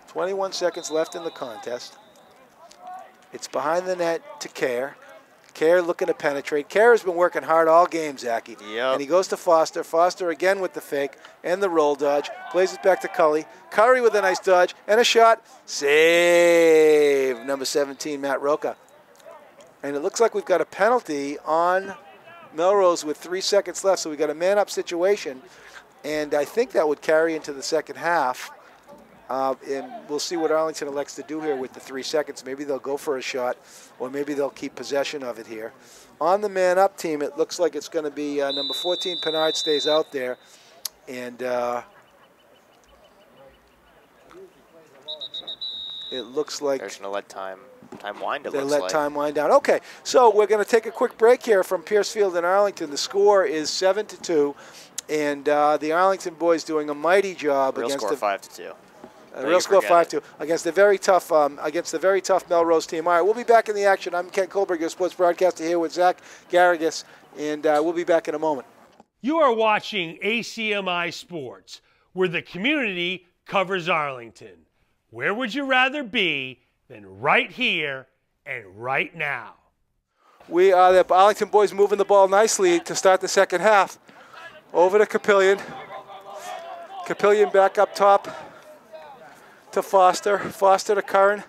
21 seconds left in the contest. It's behind the net to Kerr. Kerr looking to penetrate. Kerr has been working hard all game, Zachy. Yep. And he goes to Foster. Foster again with the fake and the roll dodge. Plays it back to Cully. Curry with a nice dodge and a shot. Save. Number 17, Matt Roca. And it looks like we've got a penalty on Melrose with 3 seconds left. So we've got a man-up situation. And I think that would carry into the second half. And we'll see what Arlington elects to do here with the 3 seconds. Maybe they'll go for a shot, or maybe they'll keep possession of it here. On the man-up team, it looks like it's going to be number 14, Pinard, stays out there. And it looks like they're just going to let time wind, they let time wind down. Okay, so we're going to take a quick break here from Piercefield and Arlington. The score is 7-2, and the Arlington boys doing a mighty job Real against score 5-2. Real score 5-2 against the very tough Melrose team. All right, we'll be back in the action. I'm Ken Kohlberg, your sports broadcaster, here with Zach Garrigus, and we'll be back in a moment. You are watching ACMi Sports, where the community covers Arlington. Where would you rather be than right here and right now? We are the Arlington boys moving the ball nicely to start the second half. Over to Capillion. Capillion back up top to Foster. Foster to Curran.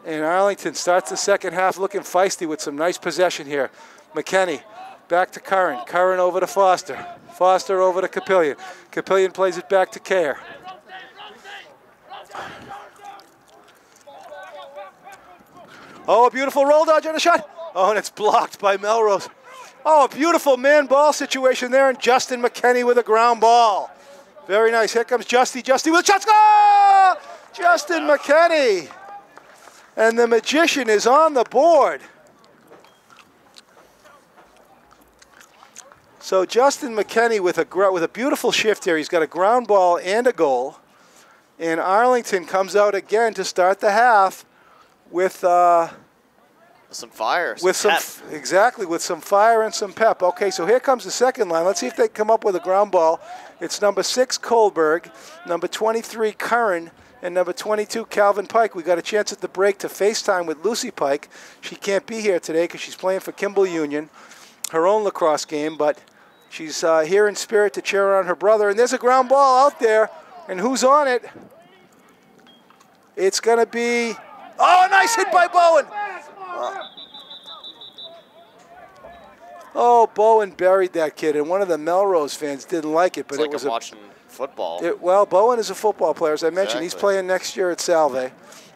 And Arlington starts the second half looking feisty with some nice possession here. McKenney Back to Curran. Curran over to Foster. Foster over to Capillion. Capillion plays it back to Kerr. Oh, a beautiful roll dodge on a shot. Oh, and it's blocked by Melrose. Oh, a beautiful man-ball situation there, and Justin McKenney with a ground ball. Very nice. Here comes Justy. Justy with a shot. Score! Justin McKenney. And the Magician is on the board. So Justin McKenney with a beautiful shift here. He's got a ground ball and a goal. And Arlington comes out again to start the half with some fire, with some exactly with some fire and some pep. Okay, so here comes the second line. Let's see if they come up with a ground ball. It's number 6 Kohlberg, number 23 Curran, and number 22 Calvin Pike. We got a chance at the break to FaceTime with Lucy Pike. She can't be here today because she's playing for Kimball Union, her own lacrosse game, but she's here in spirit to cheer on her brother. And there's a ground ball out there, and who's on it? It's going to be, oh, a nice hit by Bowen. Oh, Bowen buried that kid, and one of the Melrose fans didn't like it. But it's like it was watching football. Well, Bowen is a football player, as I mentioned. Exactly. He's playing next year at Salve,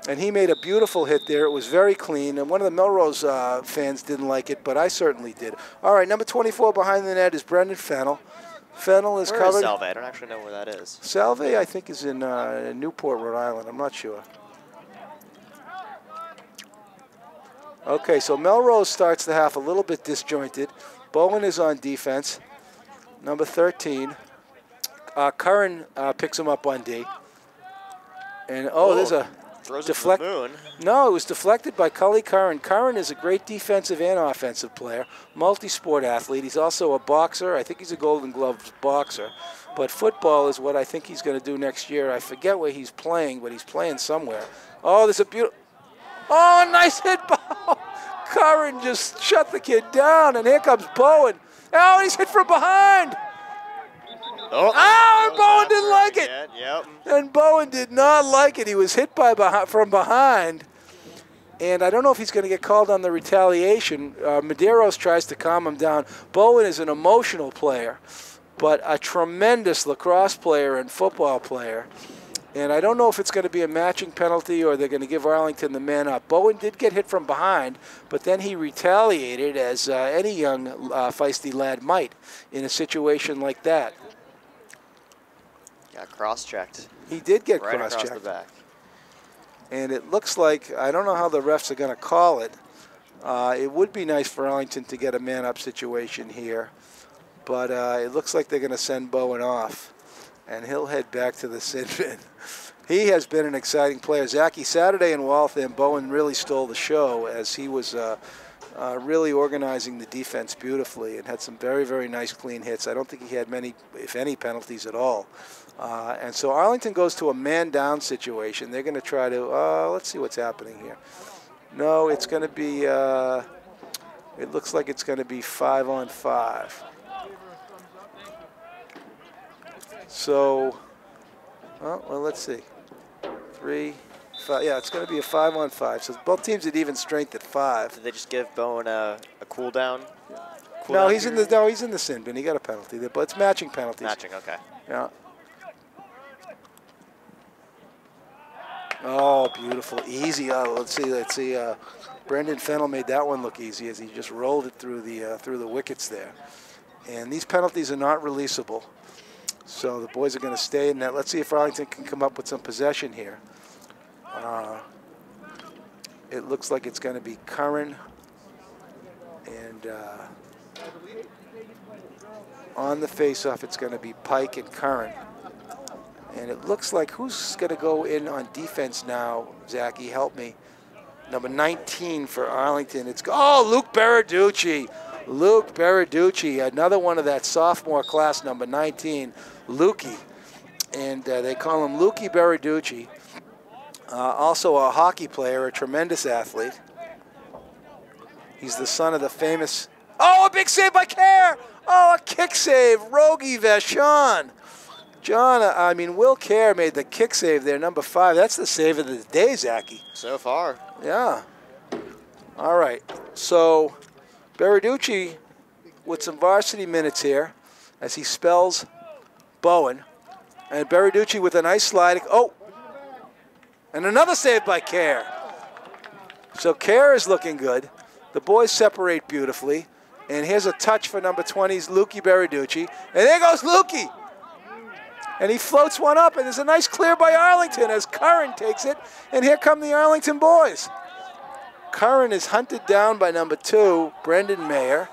and he made a beautiful hit there. It was very clean, and one of the Melrose fans didn't like it, but I certainly did. All right, number 24 behind the net is Brendan Fennell. Fennell is covered. Where is Salve? I don't actually know where that is. Salve, I think, is in Newport, Rhode Island. I'm not sure. Okay, so Melrose starts the half a little bit disjointed. Bowen is on defense, number 13. Curran picks him up on D. And, there's a deflect. No, it was deflected by Cully Curran. Curran is a great defensive and offensive player, multi-sport athlete. He's also a boxer. I think he's a Golden Gloves boxer. But football is what I think he's going to do next year. I forget where he's playing, but he's playing somewhere. Oh, there's a beautiful. Oh, nice hit. Curran just shut the kid down, and here comes Bowen. Oh, he's hit from behind. Oh, and Bowen didn't like it. Yep. And Bowen did not like it. He was hit from behind. And I don't know if he's going to get called on the retaliation. Medeiros tries to calm him down. Bowen is an emotional player, but a tremendous lacrosse player and football player. And I don't know if it's going to be a matching penalty or they're going to give Arlington the man up. Bowen did get hit from behind, but then he retaliated as any young feisty lad might in a situation like that. Got cross-checked. He did get right cross-checked. Across the back. And it looks like, I don't know how the refs are going to call it. It would be nice for Arlington to get a man-up situation here. But it looks like they're going to send Bowen off. And he'll head back to the sin bin. He has been an exciting player. Zachy, Saturday in Waltham, Bowen really stole the show as he was really organizing the defense beautifully and had some very, very nice clean hits. I don't think he had many, if any, penalties at all. And so Arlington goes to a man-down situation. They're going to try to, let's see what's happening here. No, it's going to be, it looks like it's going to be 5-on-5. So, well, let's see. 3, 5. Yeah, it's going to be a 5-on-5. So both teams at even strength at 5. Did they just give Bowen a cool down? No, he's in the sin bin. He got a penalty there, but it's matching penalties. Matching, okay. Yeah. Oh, beautiful, easy. Oh, let's see. Brendan Fennell made that one look easy as he just rolled it through the wickets there. And these penalties are not releasable. So the boys are going to stay in that. Let's see if Arlington can come up with some possession here. It looks like it's going to be Curran. And on the face-off, it's going to be Pike and Curran. And it looks like who's going to go in on defense now, Zachy? Help me. Number 19 for Arlington. It's Luke Baraducci. Luke Baraducci, another one of that sophomore class, number 19, Lukey. And they call him Lukey Baraducci. Also a hockey player, a tremendous athlete. He's the son of the famous... Oh, a big save by Kerr! Oh, a kick save, Rogie Vachon. Will Kerr made the kick save there, number 5. That's the save of the day, Zachy. So far. Yeah. All right. So... Baraducci with some varsity minutes here as he spells Bowen. And Beriducci with a nice slide. Oh, and another save by Kerr. So Kerr is looking good. The boys separate beautifully. And here's a touch for number 20's Lukey Beriducci. And there goes Lukey. And he floats one up, and there's a nice clear by Arlington as Curran takes it. And here come the Arlington boys. Curran is hunted down by number 2, Brendan Mayer.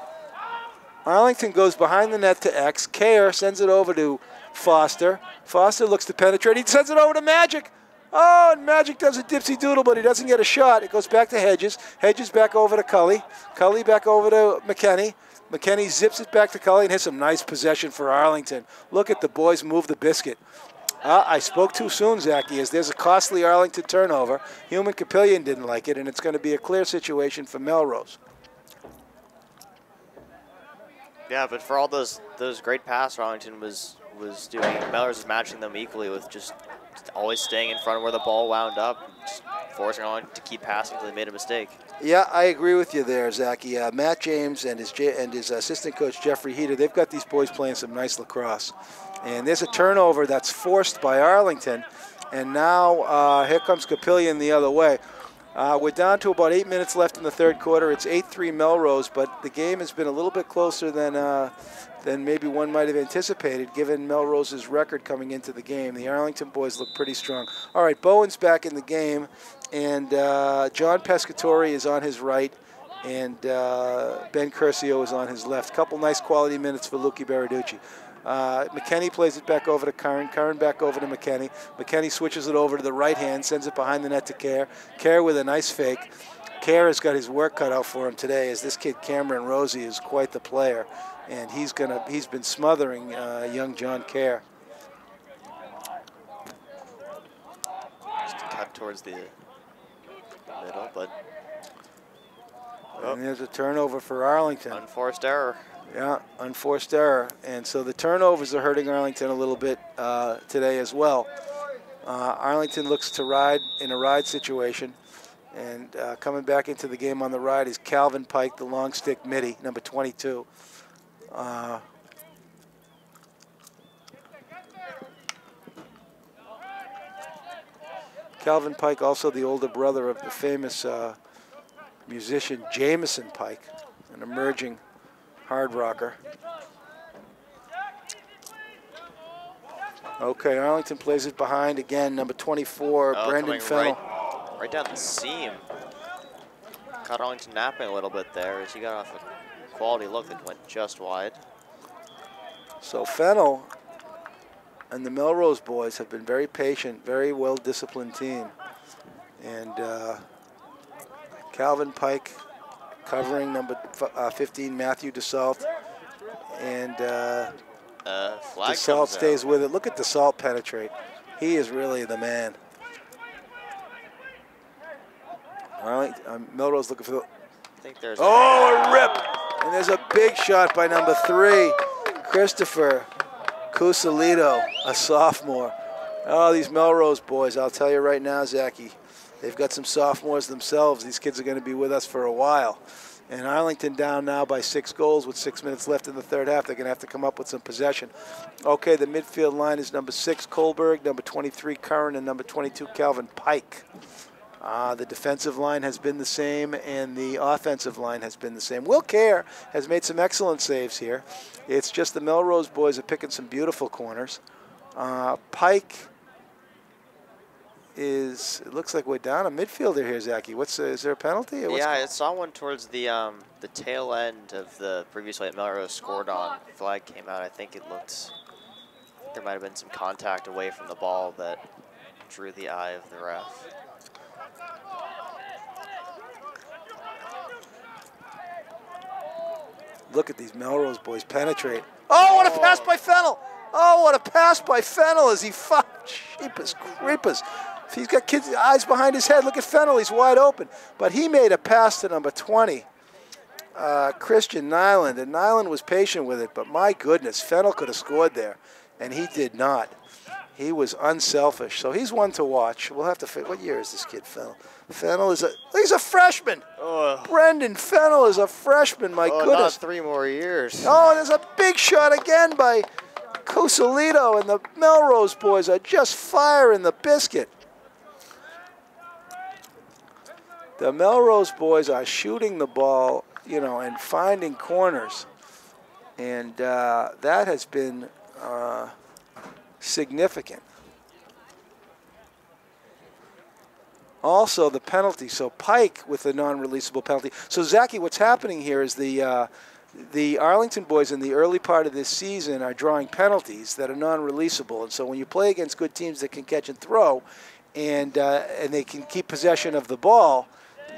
Arlington goes behind the net to X. Kerr sends it over to Foster. Foster looks to penetrate. He sends it over to Magic. Oh, and Magic does a dipsy doodle, but he doesn't get a shot. It goes back to Hedges. Hedges back over to Cully. Cully back over to McKenney. McKenney zips it back to Cully and hits some nice possession for Arlington. Look at the boys move the biscuit. I spoke too soon, Zachy, as there's a costly Arlington turnover. Human Capillion didn't like it, and it's going to be a clear situation for Melrose. Yeah, but for all those great passes Arlington was doing, Melrose was matching them equally with just always staying in front of where the ball wound up, just forcing Arlington to keep passing until they made a mistake. Yeah, I agree with you there, Zachy. Matt James and his assistant coach Jeffrey Heater, they've got these boys playing some nice lacrosse. And there's a turnover that's forced by Arlington, and now here comes Capillion the other way. We're down to about 8 minutes left in the third quarter. It's 8-3 Melrose, but the game has been a little bit closer than maybe one might have anticipated, given Melrose's record coming into the game. The Arlington boys look pretty strong. All right, Bowen's back in the game, and John Pescatori is on his right, and Ben Curcio is on his left. Couple nice quality minutes for Lukey Beriducci. McKenney plays it back over to Curran. Curran back over to McKenney. McKenney switches it over to the right hand, sends it behind the net to Kerr. Kerr with a nice fake. Kerr has got his work cut out for him today, as this kid Cameron Rosie is quite the player, and he's been smothering young John Kerr. Just a cut towards the middle, but and there's a turnover for Arlington. Unforced error. Yeah, unforced error. And so the turnovers are hurting Arlington a little bit today as well. Arlington looks to ride in a ride situation. And coming back into the game on the ride is Calvin Pike, the long stick midi, number 22. Calvin Pike, also the older brother of the famous musician Jameson Pike, an emerging hard rocker. Okay, Arlington plays it behind again, number 24, Brendan Fennell. Right down the seam. Caught Arlington napping a little bit there as he got off a quality look that went just wide. So Fennell and the Melrose boys have been very patient, very well-disciplined team. And Calvin Pike covering number 15, Matthew DeSalt. And DeSalt stays with it. Look at DeSalt penetrate. He is really the man. Melrose looking for the... I think there's a rip! And there's a big shot by number 3, Christopher Cusalito, a sophomore. Oh, these Melrose boys, I'll tell you right now, Zachy, they've got some sophomores themselves. These kids are going to be with us for a while. And Arlington down now by 6 goals with 6 minutes left in the third half. They're going to have to come up with some possession. Okay, the midfield line is number 6, Kohlberg, number 23, Curran, and number 22, Calvin Pike. The defensive line has been the same, and the offensive line has been the same. Will Kerr has made some excellent saves here. It's just the Melrose boys are picking some beautiful corners. Pike is, it looks like we're down a midfielder here, Zachy. Is there a penalty? Yeah, I saw one towards the tail end of the previous play that Melrose scored on. Flag came out. I think it looked, there might have been some contact away from the ball that drew the eye of the ref. Look at these Melrose boys penetrate. Oh, what a pass by Fennell! Oh, what a pass by Fennell as he sheepers, creepers. He's got kids' eyes behind his head. Look at Fennell, he's wide open. But he made a pass to number 20, Christian Nyland, and Nyland was patient with it, but my goodness, Fennell could have scored there, and he did not. He was unselfish, so he's one to watch. We'll have to figure, what year is this kid, Fennell? Fennell he's a freshman. Brendan Fennell is a freshman, my goodness. Not 3 more years. Oh, and there's a big shot again by Cosolito, and the Melrose boys are just firing the biscuit. The Melrose boys are shooting the ball, you know, and finding corners. And that has been significant. Also, the penalty. So Pike with the non-releasable penalty. So, Zachy, what's happening here is the Arlington boys in the early part of this season are drawing penalties that are non-releasable. And so when you play against good teams that can catch and throw and they can keep possession of the ball,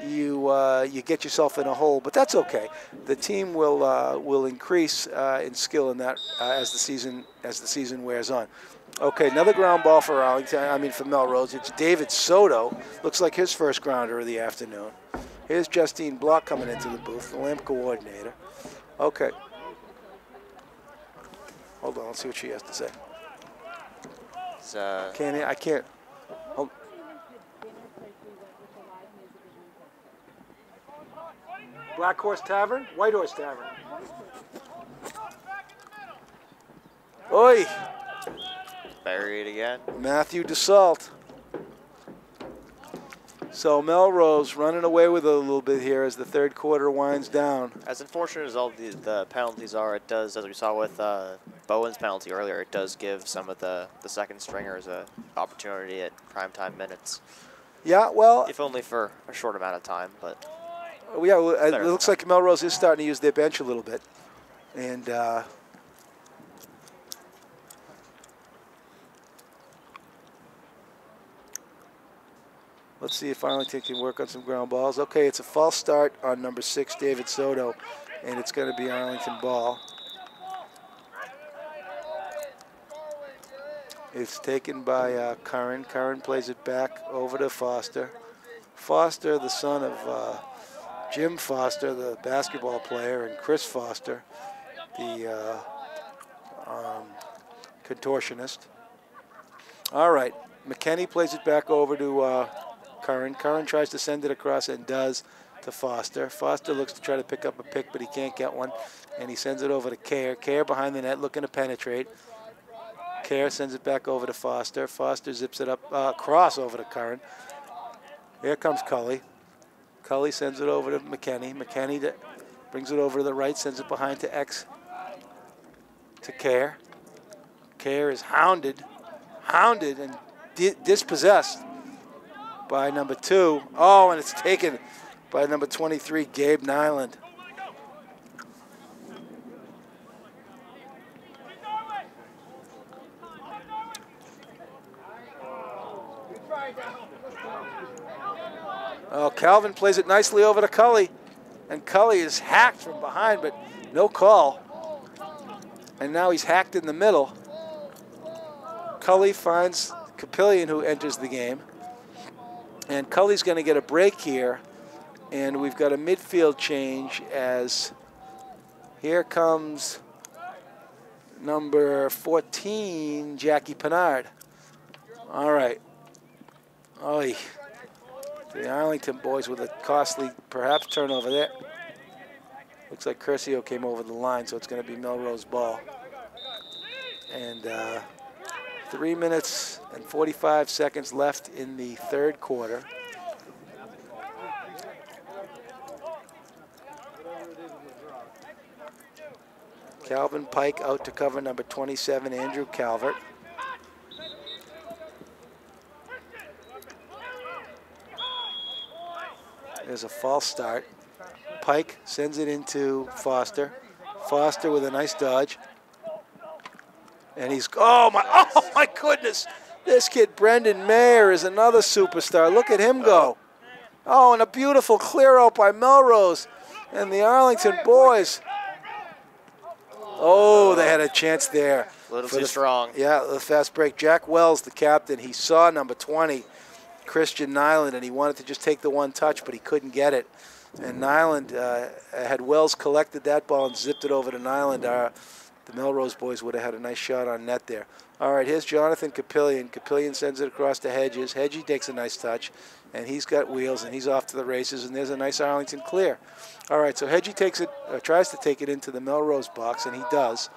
you get yourself in a hole. But that's okay. The team will increase in skill in that as the season wears on. Okay, another ground ball for for Melrose. It's David Soto. Looks like his first grounder of the afternoon. Here's Justine Block coming into the booth, the LAMP coordinator. Okay. Hold on, let's see what she has to say. I can't. Hold. Black Horse Tavern? White Horse Tavern. Oi! Buried again. Matthew DeSalt. So Melrose running away with it a little bit here as the third quarter winds down. As unfortunate as all the penalties are, it does, as we saw with Bowen's penalty earlier, it does give some of the second stringers an opportunity at primetime minutes. Yeah, well, if only for a short amount of time, but yeah, it looks like Melrose is starting to use their bench a little bit, and let's see if Arlington can work on some ground balls. Okay, it's a false start on number 6, David Soto, and it's going to be Arlington ball. It's taken by Curran. Curran plays it back over to Foster. Foster, the son of Jim Foster, the basketball player, and Chris Foster, the contortionist. All right, McKenney plays it back over to Curran. Curran tries to send it across and does to Foster. Foster looks to try to pick up a pick, but he can't get one, and he sends it over to Kerr. Kerr behind the net looking to penetrate. Kerr sends it back over to Foster. Foster zips it up, cross over to Curran. Here comes Cully. Cully sends it over to McKenney. McKenney brings it over to the right, sends it behind to X to Kerr. Kerr is hounded and dispossessed by number 2. Oh, and it's taken by number 23, Gabe Nyland. Oh, Calvin plays it nicely over to Cully, and Cully is hacked from behind, but no call. And now he's hacked in the middle. Cully finds Capillion, who enters the game. And Cully's going to get a break here. And we've got a midfield change as here comes number 14, Jackie Pinard. All right. Oy. The Arlington boys with a costly, perhaps, turnover there. Looks like Curcio came over the line, so it's going to be Melrose ball. And 3 minutes and 45 seconds left in the third quarter. Calvin Pike out to cover number 27, Andrew Calvert. There's a false start. Pike sends it into Foster. Foster with a nice dodge. And he's, oh my goodness. This kid, Brendan Mayer, is another superstar. Look at him go. Oh, and a beautiful clear out by Melrose and the Arlington boys. Oh, they had a chance there. A little too strong. Yeah, the fast break. Jack Wells, the captain, he saw number 20, Christian Nyland, and he wanted to just take the one touch, but he couldn't get it. And Nyland had Wells collected that ball and zipped it over to Nyland. the Melrose boys would have had a nice shot on net there. All right, here's Jonathan Kapillion. Kapillion sends it across to Hedges. Hedgie takes a nice touch, and he's got wheels, and he's off to the races, and there's a nice Arlington clear. All right, so Hedgie takes it, tries to take it into the Melrose box, and he does.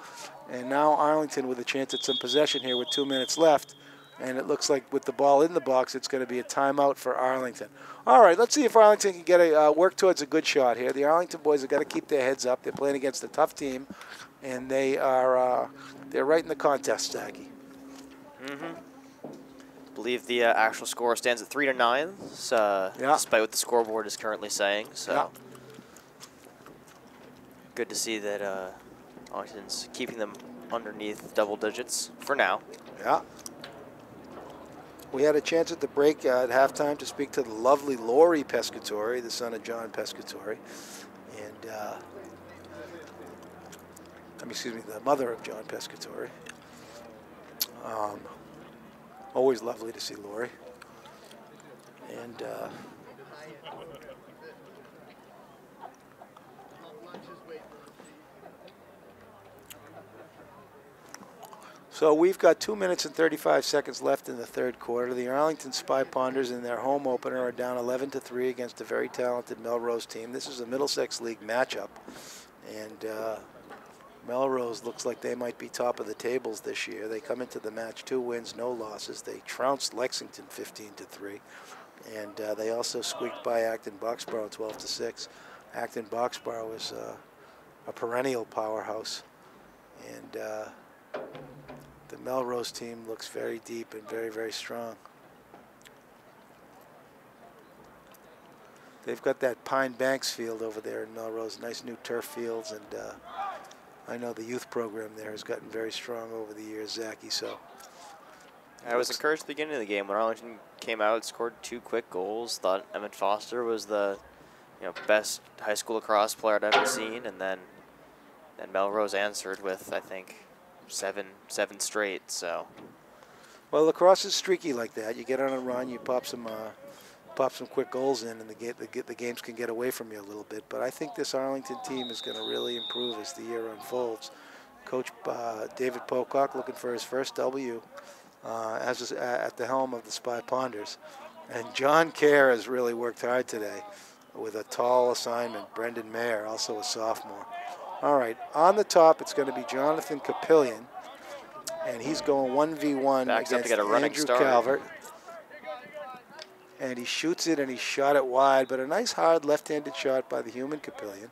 And now Arlington with a chance at some possession here with 2 minutes left. And it looks like with the ball in the box, it's going to be a timeout for Arlington. All right, let's see if Arlington can get a work towards a good shot here. The Arlington boys have got to keep their heads up. They're playing against a tough team, and they're right in the contest, Zachy. I believe the actual score stands at 3-9, despite what the scoreboard is currently saying. So good to see that Arlington's keeping them underneath double digits for now. Yeah. We had a chance at the break at halftime to speak to the lovely Lori Pescatori, the son of John Pescatori, and excuse me, the mother of John Pescatori. Always lovely to see Lori. And so we've got 2 minutes and 35 seconds left in the third quarter. The Arlington Spy Ponders in their home opener are down 11-3 against a very talented Melrose team. This is a Middlesex League matchup, and Melrose looks like they might be top of the tables this year. They come into the match 2 wins, no losses. They trounced Lexington 15-3, and they also squeaked by Acton Boxborough 12-6. Acton Boxborough is a perennial powerhouse, and the Melrose team looks very deep and very, very strong. They've got that Pine Banks field over there in Melrose, nice new turf fields, and I know the youth program there has gotten very strong over the years, Zachy, so. I was encouraged at the beginning of the game when Arlington came out, scored 2 quick goals, thought Emmett Foster was the best high school lacrosse player I'd ever seen, and then Melrose answered with, I think, seven straight. So, well, lacrosse is streaky like that. You get on a run, you pop some quick goals in, and the games can get away from you a little bit. But I think this Arlington team is going to really improve as the year unfolds. Coach David Pocock looking for his first W at the helm of the Spy Ponders, and John Kerr has really worked hard today with a tall assignment. Brendan Mayer, also a sophomore. All right, on the top, it's going to be Jonathan Kapillion, and he's going 1v1 against Andrew Calvert. And he shoots it, and he shot it wide, but a nice hard left-handed shot by the human Kapillion.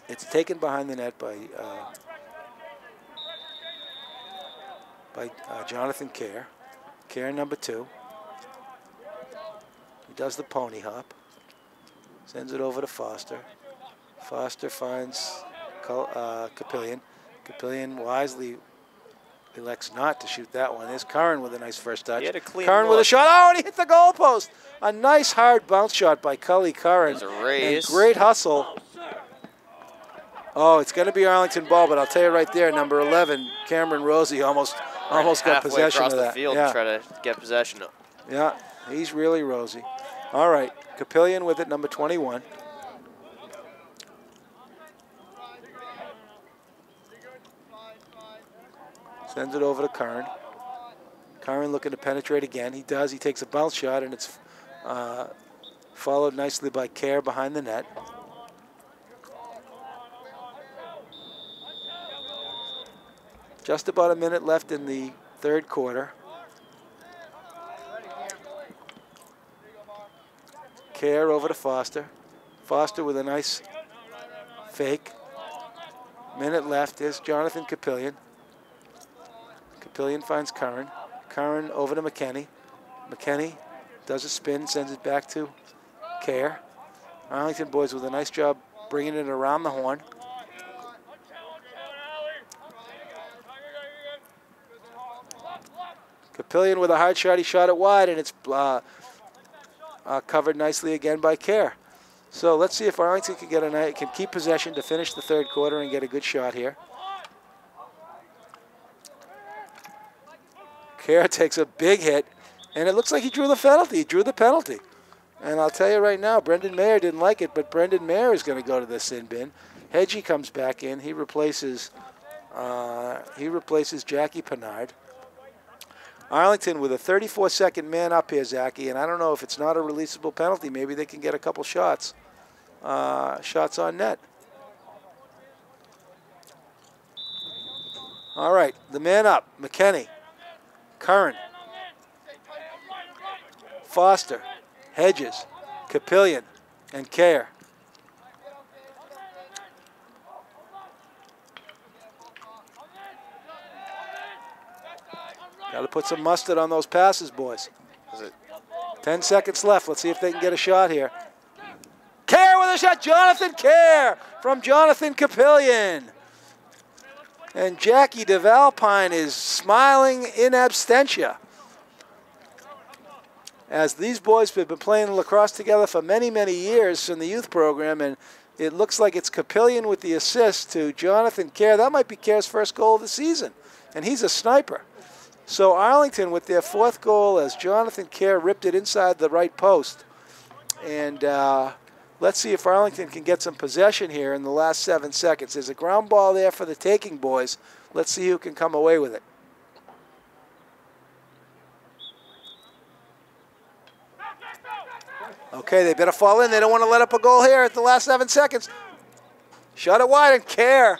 It's taken behind the net by Jonathan Kerr. Kerr, number 2. He does the pony hop, sends it over to Foster. Foster finds Kapillion. Kapillion wisely elects not to shoot that one. There's Curran with a nice first touch. Curran with a shot. Oh, and he hit the goalpost. A nice hard bounce shot by Cully Curran. There's a race. And great hustle. Oh, it's going to be Arlington ball, but I'll tell you right there, number 11, Cameron Rosie almost got possession of that. Across the field to try to get possession. Yeah, he's really Rosie. All right, Kapillion with it, number 21. Sends it over to Curran. Curran looking to penetrate again. He does. He takes a bounce shot, and it's followed nicely by Kerr behind the net. Just about a minute left in the third quarter. Kerr over to Foster. Foster with a nice fake. Minute left. There's Jonathan Kapillion. Kapillion finds Curran. Curran over to McKenney. McKenney does a spin, sends it back to Kerr. Arlington boys with a nice job bringing it around the horn. Kapillion with a hard shot. He shot it wide, and it's covered nicely again by Kerr. So let's see if Arlington can keep possession to finish the third quarter and get a good shot here. Kerr takes a big hit, and it looks like he drew the penalty. He drew the penalty. And I'll tell you right now, Brendan Mayer didn't like it, but Brendan Mayer is going to go to the sin bin. Hedgie comes back in. He replaces He replaces Jackie Pennard. Arlington with a 34-second man up here, Zachy, and I don't know if it's not a releasable penalty. Maybe they can get a couple shots. Shots on net. All right, the man up, McKenney, Curran, Foster, Hedges, Capillion, and Kerr. Got to put some mustard on those passes, boys. 10 seconds left. Let's see if they can get a shot here. Kerr with a shot. Jonathan Kerr from Jonathan Capillion. And Jackie DeValpine is smiling in absentia. As these boys have been playing lacrosse together for many, many years in the youth program, and it looks like it's Capillion with the assist to Jonathan Kerr. That might be Kerr's first goal of the season, and he's a sniper. So Arlington with their fourth goal as Jonathan Kerr ripped it inside the right post. And let's see if Arlington can get some possession here in the last 7 seconds. There's a ground ball there for the taking, boys. Let's see who can come away with it. Okay, they better fall in. They don't want to let up a goal here at the last 7 seconds. Shot it wide, and Kerr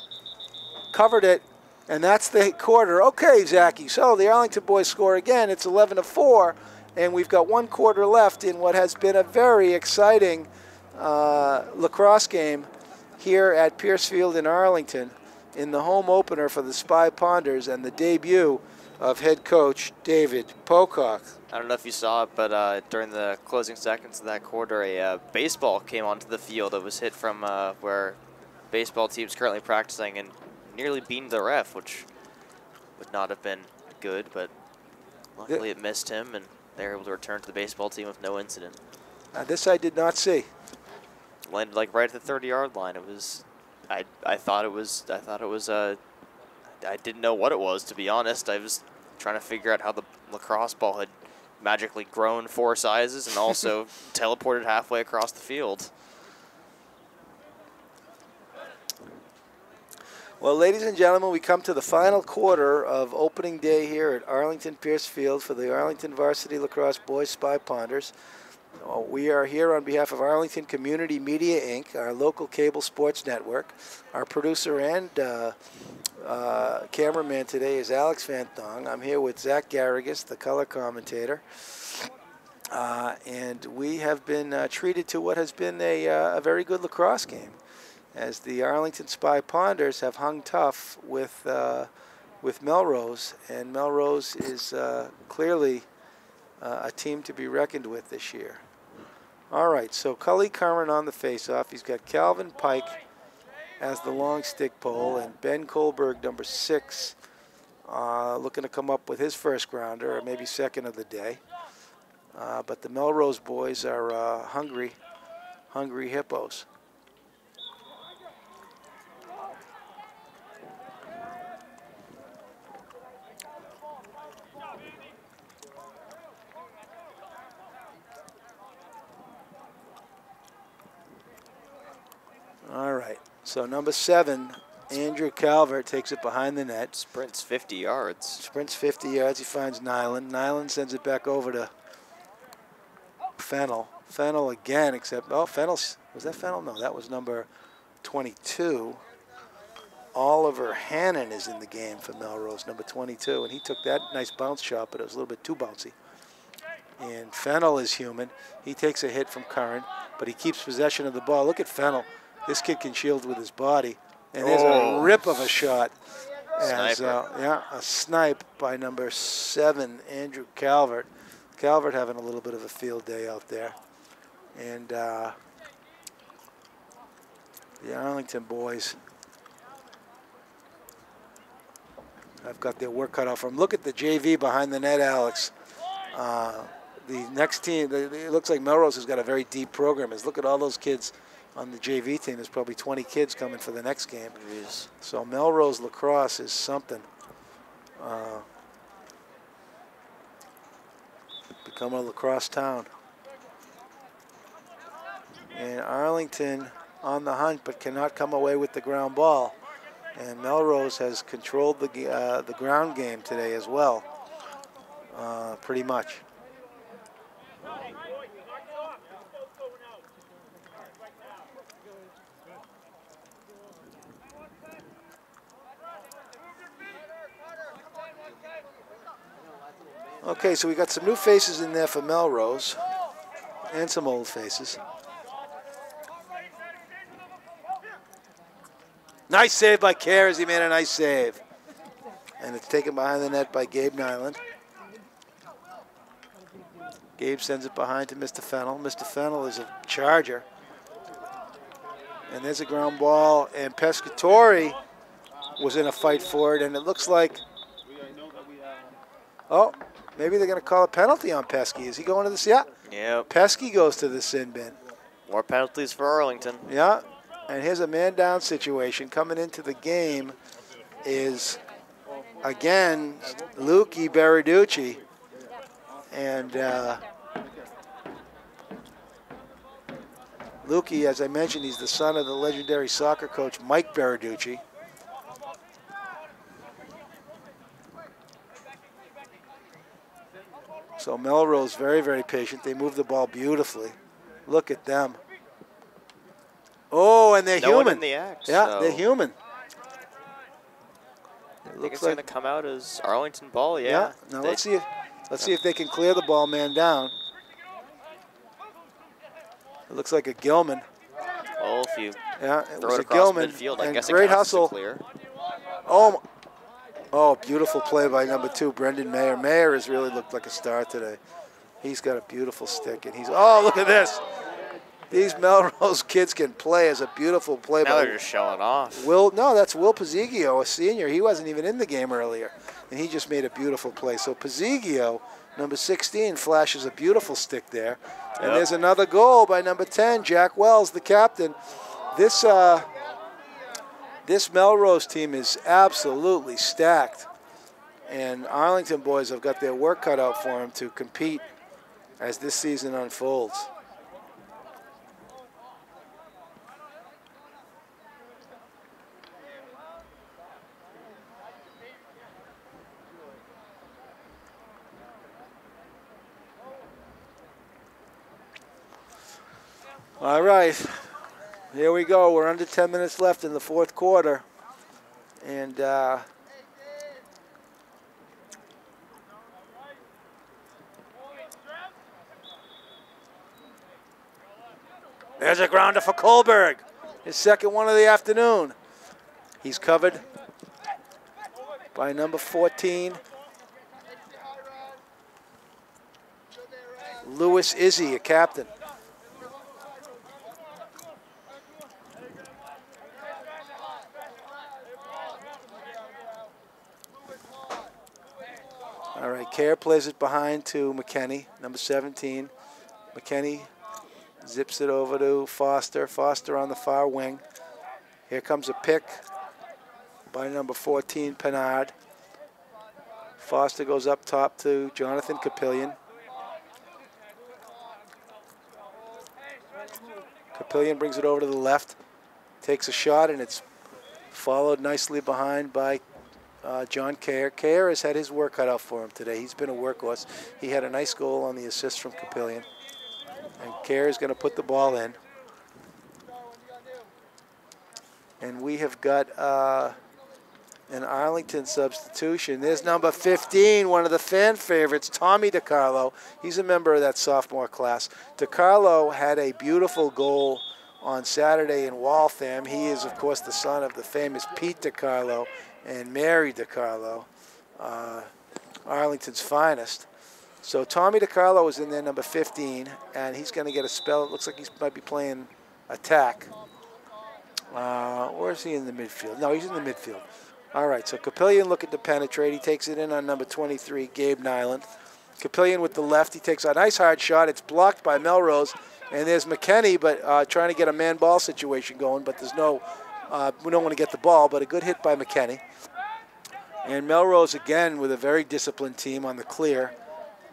covered it. And that's the quarter. Okay, Zachy. So the Arlington boys score again. It's 11-4, and we've got 1 quarter left in what has been a very exciting lacrosse game here at Pierce Field in Arlington in the home opener for the Spy Ponders and the debut of head coach David Pocock. I don't know if you saw it, but during the closing seconds of that quarter, a baseball came onto the field. It was hit from where baseball team's currently practicing and nearly beamed the ref, which would not have been good, but luckily it missed him, and they were able to return to the baseball team with no incident. This I did not see. Landed like right at the 30-yard line. It was, I didn't know what it was, to be honest. I was trying to figure out how the lacrosse ball had magically grown 4 sizes and also teleported halfway across the field. Well, ladies and gentlemen, we come to the final quarter of opening day here at Arlington Pierce Field for the Arlington Varsity Lacrosse Boys Spy Ponders. We are here on behalf of Arlington Community Media, Inc., our local cable sports network. Our producer and cameraman today is Alex Van Thong. I'm here with Zach Garrigus, the color commentator. And we have been treated to what has been a very good lacrosse game, as the Arlington Spy Ponders have hung tough with Melrose, and Melrose is clearly a team to be reckoned with this year. All right, so Cully Curran on the faceoff. He's got Calvin Pike as the long stick pole, and Ben Kohlberg, number 6, looking to come up with his first grounder, or maybe second of the day. But the Melrose boys are hungry hippos. All right, so number 7, Andrew Calvert, takes it behind the net. Sprints 50 yards. Sprints 50 yards. He finds Nyland. Nyland sends it back over to Fennell. Fennell again, except, oh, Fennell's, was that Fennell? No, that was number 22. Oliver Hannon is in the game for Melrose, number 22, and he took that nice bounce shot, but it was a little bit too bouncy. And Fennell is human. He takes a hit from Curran, but he keeps possession of the ball. Look at Fennell. This kid can shield with his body. And there's a rip of a shot. As, yeah, a snipe by number 7, Andrew Calvert. Calvert having a little bit of a field day out there. And the Arlington boys have got their work cut out for them. Look at the JV behind the net, Alex. The next team, it looks like Melrose has got a very deep program. Look at all those kids on the JV team. There's probably 20 kids coming for the next game. Jeez. So Melrose lacrosse is something. Become a lacrosse town. And Arlington on the hunt, but cannot come away with the ground ball. And Melrose has controlled the ground game today as well, pretty much. Okay, so we got some new faces in there for Melrose, and some old faces. Nice save by Cares. He made a nice save. And it's taken behind the net by Gabe Nyland. Gabe sends it behind to Mr. Fennell. Mr. Fennell is a charger. And there's a ground ball, and Pescatori was in a fight for it, and it looks like, oh, maybe they're going to call a penalty on Pesky. Is he going to the, yeah? Yep. Pesky goes to the sin bin. More penalties for Arlington. Yeah, and here's a man-down situation. Coming into the game is, again, Luki Baraducci. And Luki, as I mentioned, he's the son of the legendary soccer coach Mike Baraducci. So Melrose very, very patient. They move the ball beautifully. Look at them. Oh, and they're no human. One in the act, yeah, so they're human. I think it's going to come out as Arlington ball. Yeah. Now let's see if they can clear the ball man down. It looks like a Gilman. Oh, if you yeah, it throw was it a across Gilman. midfield, I and guess great it counts as a hustle. clear. Oh, beautiful play by number 2, Brendan Mayer. Mayer has really looked like a star today. He's got a beautiful stick, and he's, oh, look at this. These Melrose kids can play as a beautiful play. Now they're just showing off. No, that's Will Pizzigio, a senior. He wasn't even in the game earlier, and he just made a beautiful play. So Pizzigio, number 16, flashes a beautiful stick there. And there's another goal by number 10, Jack Wells, the captain. This Melrose team is absolutely stacked, and Arlington boys have got their work cut out for them to compete as this season unfolds. All right, here we go. We're under 10 minutes left in the fourth quarter. And there's a grounder for Kohlberg, his second one of the afternoon. He's covered by number 14, Lewis Izzy, a captain. All right, Kerr plays it behind to McKenney, number 17. McKenney zips it over to Foster. Foster on the far wing. Here comes a pick by number 14, Pennard. Foster goes up top to Jonathan Capillion. Capillion brings it over to the left, takes a shot, and it's followed nicely behind by John Kerr. Kerr has had his work cut out for him today. He's been a workhorse. He had a nice goal on the assist from Capillion. And Kerr is going to put the ball in. And we have got an Arlington substitution. There's number 15, one of the fan favorites, Tommy DiCarlo. He's a member of that sophomore class. DiCarlo had a beautiful goal on Saturday in Waltham. He is, of course, the son of the famous Pete DiCarlo and Mary DiCarlo, Arlington's finest. So Tommy DiCarlo is in there, number 15, and he's going to get a spell. It looks like he might be playing attack. Or is he in the midfield? No, he's in the midfield. All right, so Capillion looking to penetrate. He takes it in on number 23, Gabe Nyland. Capillion with the left. He takes a nice hard shot. It's blocked by Melrose. And there's McKenney, but trying to get a man-ball situation going, but there's no, we don't want to get the ball, but a good hit by McKenney. And Melrose, again, with a very disciplined team on the clear.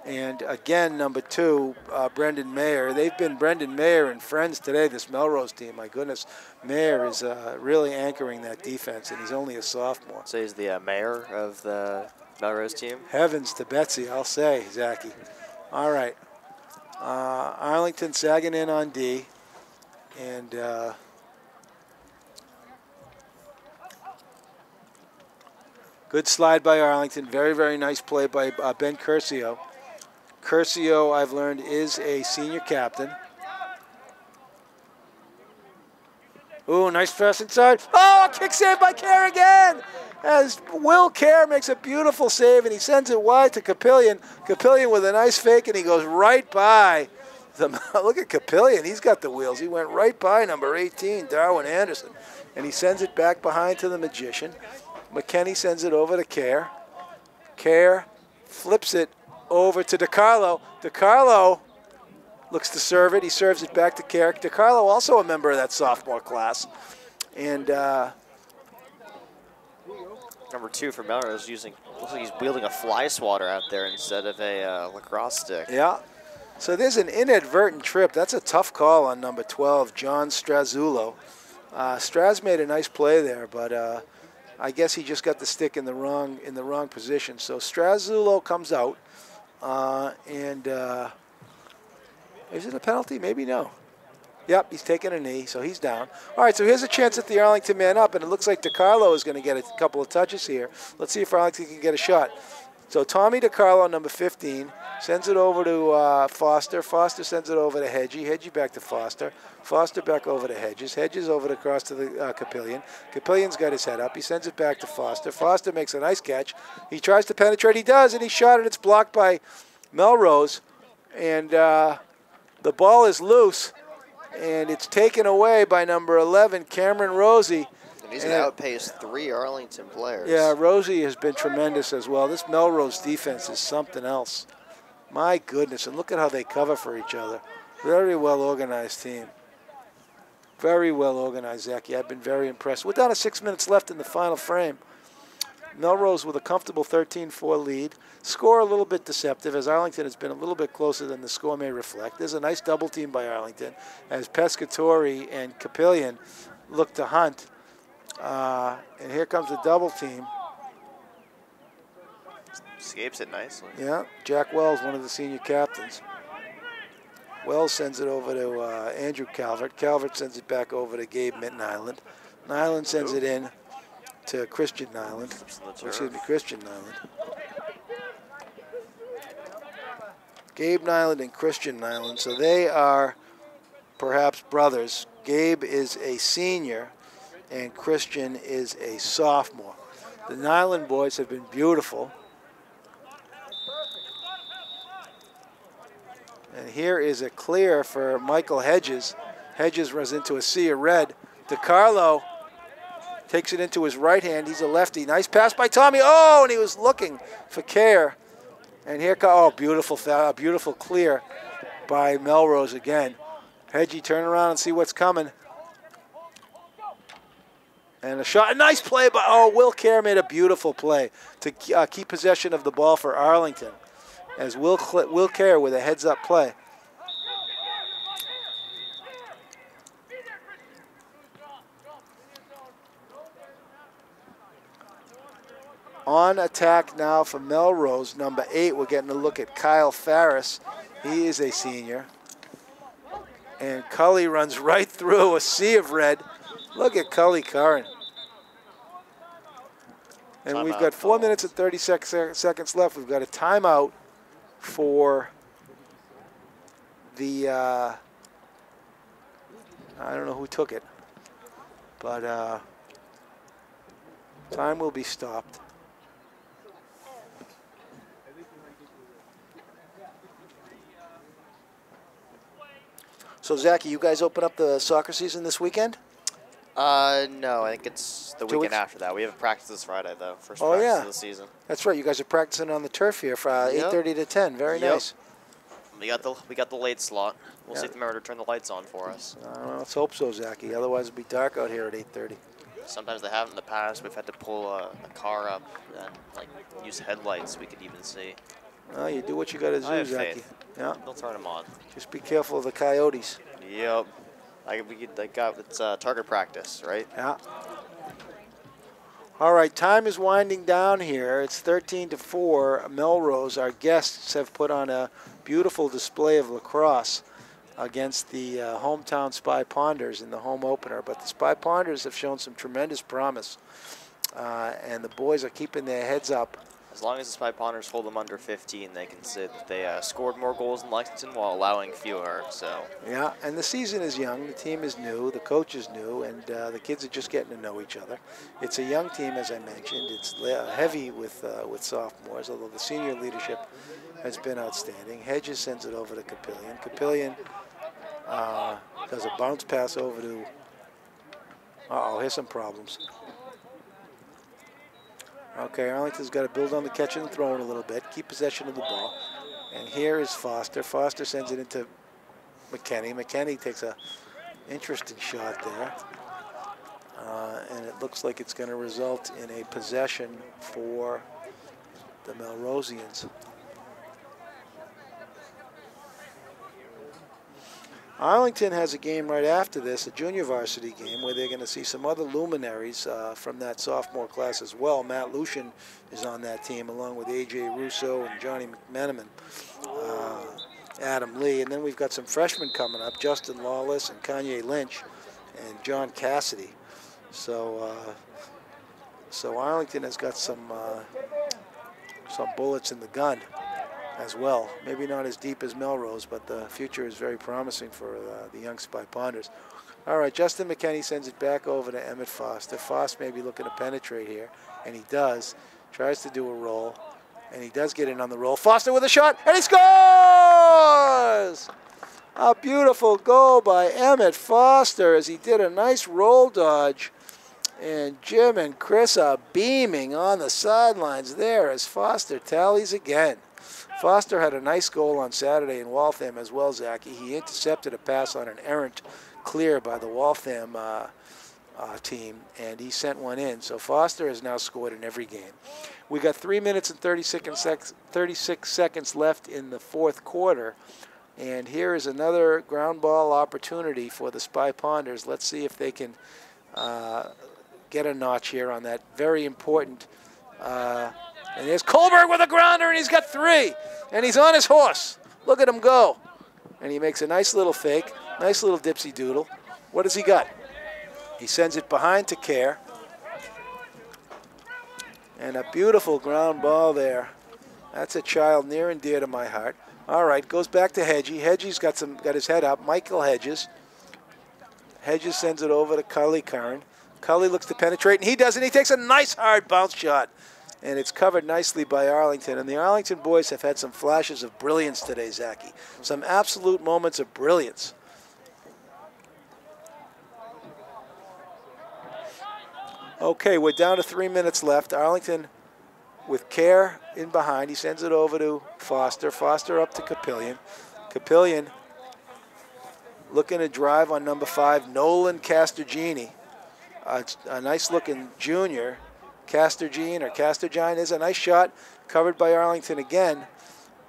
And again, number 2, Brendan Mayer. They've been Brendan Mayer and friends today, this Melrose team. My goodness, Mayer is really anchoring that defense, and he's only a sophomore. So he's the mayor of the Melrose team? Heavens to Betsy, I'll say, Zachy. All right. Arlington sagging in on D. And good slide by Arlington. Very, very nice play by Ben Curcio. Curcio, I've learned, is a senior captain. Ooh, nice pass inside. Oh, a kick save by Kerr again! As Will Kerr makes a beautiful save, and he sends it wide to Capillion. Capillion with a nice fake, and he goes right by. Look at Capillion. He's got the wheels. He went right by number 18, Darwin Anderson. And he sends it back behind to the Magician. McKenney sends it over to Kerr. Kerr flips it over to DiCarlo. DiCarlo looks to serve it. He serves it back to Kerr. DiCarlo also a member of that sophomore class. And number 2 for Melrose looks like he's wielding a fly swatter out there instead of a lacrosse stick. Yeah. So there's an inadvertent trip. That's a tough call on number 12, John Strazulo. Straz made a nice play there, but I guess he just got the stick in the wrong position. So Strazulo comes out, and is it a penalty? Maybe no. Yep, he's taking a knee, so he's down. All right, so here's a chance at the Arlington man up, and it looks like DiCarlo is going to get a couple of touches here. Let's see if Arlington can get a shot. So Tommy DiCarlo, number 15, sends it over to Foster. Foster sends it over to Hedgie. Hedgie back to Foster. Foster back over to Hedges. Hedges over across to the Capillion. Capillion's got his head up. He sends it back to Foster. Foster makes a nice catch. He tries to penetrate. He does, and he shot it. It's blocked by Melrose. And the ball is loose, and it's taken away by number 11, Cameron Rosie. He's going to outpace 3 Arlington players. Yeah, Rosie has been tremendous as well. This Melrose defense is something else. My goodness, and look at how they cover for each other. Very well-organized team. Very well-organized, Zachy. I've been very impressed. We're down to 6 minutes left in the final frame. Melrose with a comfortable 13-4 lead. Score a little bit deceptive, as Arlington has been a little bit closer than the score may reflect. There's a nice double team by Arlington, as Pescatori and Capillion look to hunt. And here comes the double team. Escapes it nicely. Yeah, Jack Wells, one of the senior captains. Wells sends it over to Andrew Calvert. Calvert sends it back over to Gabe Nyland. Nyland sends it in to Christian Nyland. Excuse me, Christian Nyland. Gabe Nyland and Christian Nyland. So they are perhaps brothers. Gabe is a senior, and Christian is a sophomore. The Nyland boys have been beautiful. And here is a clear for Michael Hedges. Hedges runs into a sea of red. DiCarlo takes it into his right hand. He's a lefty. Nice pass by Tommy. Oh, and he was looking for Kerr. And here comes, oh, beautiful clear by Melrose again. Hedgie, turn around and see what's coming. And a shot, a nice play by, oh, Will Kerr made a beautiful play to keep possession of the ball for Arlington. As Will Kerr with a heads-up play. On attack now for Melrose, number 8. We're getting a look at Kyle Farris. He is a senior. And Cully runs right through a sea of red. Look at Cully Curran. And we've got 4 minutes and 30 seconds left. We've got a timeout for the, I don't know who took it, but time will be stopped. So, Zachy, you guys open up the soccer season this weekend? No, I think it's the weekend after that. We have a practice this Friday, though. First practice of the season. That's right. You guys are practicing on the turf here for 8:30 to 10. Very nice. We got the late slot. We'll see if they remember to turn the lights on for us. Let's hope so, Zachy. Otherwise, it'll be dark out here at 8:30. Sometimes they have in the past. We've had to pull a car up and use headlights we could even see. Well, you do what you got to do, I have Zaki. faith. Yeah. They'll turn them on. Just be careful of the Coyotes. Yep. It's target practice, right? Yeah. All right, time is winding down here. It's 13-4. Melrose, our guests, have put on a beautiful display of lacrosse against the hometown Spy Ponders in the home opener. But the Spy Ponders have shown some tremendous promise, and the boys are keeping their heads up. As long as the Spy Ponders hold them under 15, they can say that they scored more goals in Lexington while allowing fewer. So Yeah, and the season is young. The team is new. The coach is new, and the kids are just getting to know each other. It's a young team, as I mentioned. It's heavy with sophomores, although the senior leadership has been outstanding. Hedges sends it over to Capillion. Capillion does a bounce pass over to. Uh-oh, here's some problems. Okay, Arlington's got to build on the catching and throwing a little bit, keep possession of the ball. And here is Foster. Foster sends it into McKenney. McKenney takes a interesting shot there. And it looks like it's going to result in a possession for the Melrosians. Arlington has a game right after this, a junior varsity game, where they're going to see some other luminaries from that sophomore class as well. Matt Lucian is on that team, along with A.J. Russo and Johnny McMenamin, Adam Lee. And then we've got some freshmen coming up, Justin Lawless and Kanye Lynch and John Cassidy. So Arlington has got some bullets in the gun as well. Maybe not as deep as Melrose, but the future is very promising for the young Spy Ponders. All right, Justin McKenney sends it back over to Emmett Foster. Foster may be looking to penetrate here, and he does. Tries to do a roll, and he does get in on the roll. Foster with a shot, and he scores! A beautiful goal by Emmett Foster as he did a nice roll dodge. And Jim and Chris are beaming on the sidelines there as Foster tallies again. Foster had a nice goal on Saturday in Waltham as well, Zachy. He intercepted a pass on an errant clear by the Waltham team, and he sent one in. So Foster has now scored in every game. We got 3 minutes and 36 seconds left in the fourth quarter, and here is another ground ball opportunity for the Spy Ponders. Let's see if they can get a notch here on that very important. And there's Kohlberg with a grounder, and he's got 3. And he's on his horse. Look at him go. And he makes a nice little fake, nice little dipsy doodle. What has he got? He sends it behind to Care. And a beautiful ground ball there. That's a child near and dear to my heart. All right, goes back to Hedgie. Hedgie's got his head up. Michael Hedges. Hedges sends it over to Cully Curran. Cully looks to penetrate, and he does, and he takes a nice hard bounce shot. And it's covered nicely by Arlington. And the Arlington boys have had some flashes of brilliance today, Zachy. Some absolute moments of brilliance. Okay, we're down to 3 minutes left. Arlington with Care in behind. He sends it over to Foster. Foster up to Capillion. Capillion looking to drive on number 5, Nolan Castorgini. A nice-looking junior. Castorgine is a nice shot, covered by Arlington again.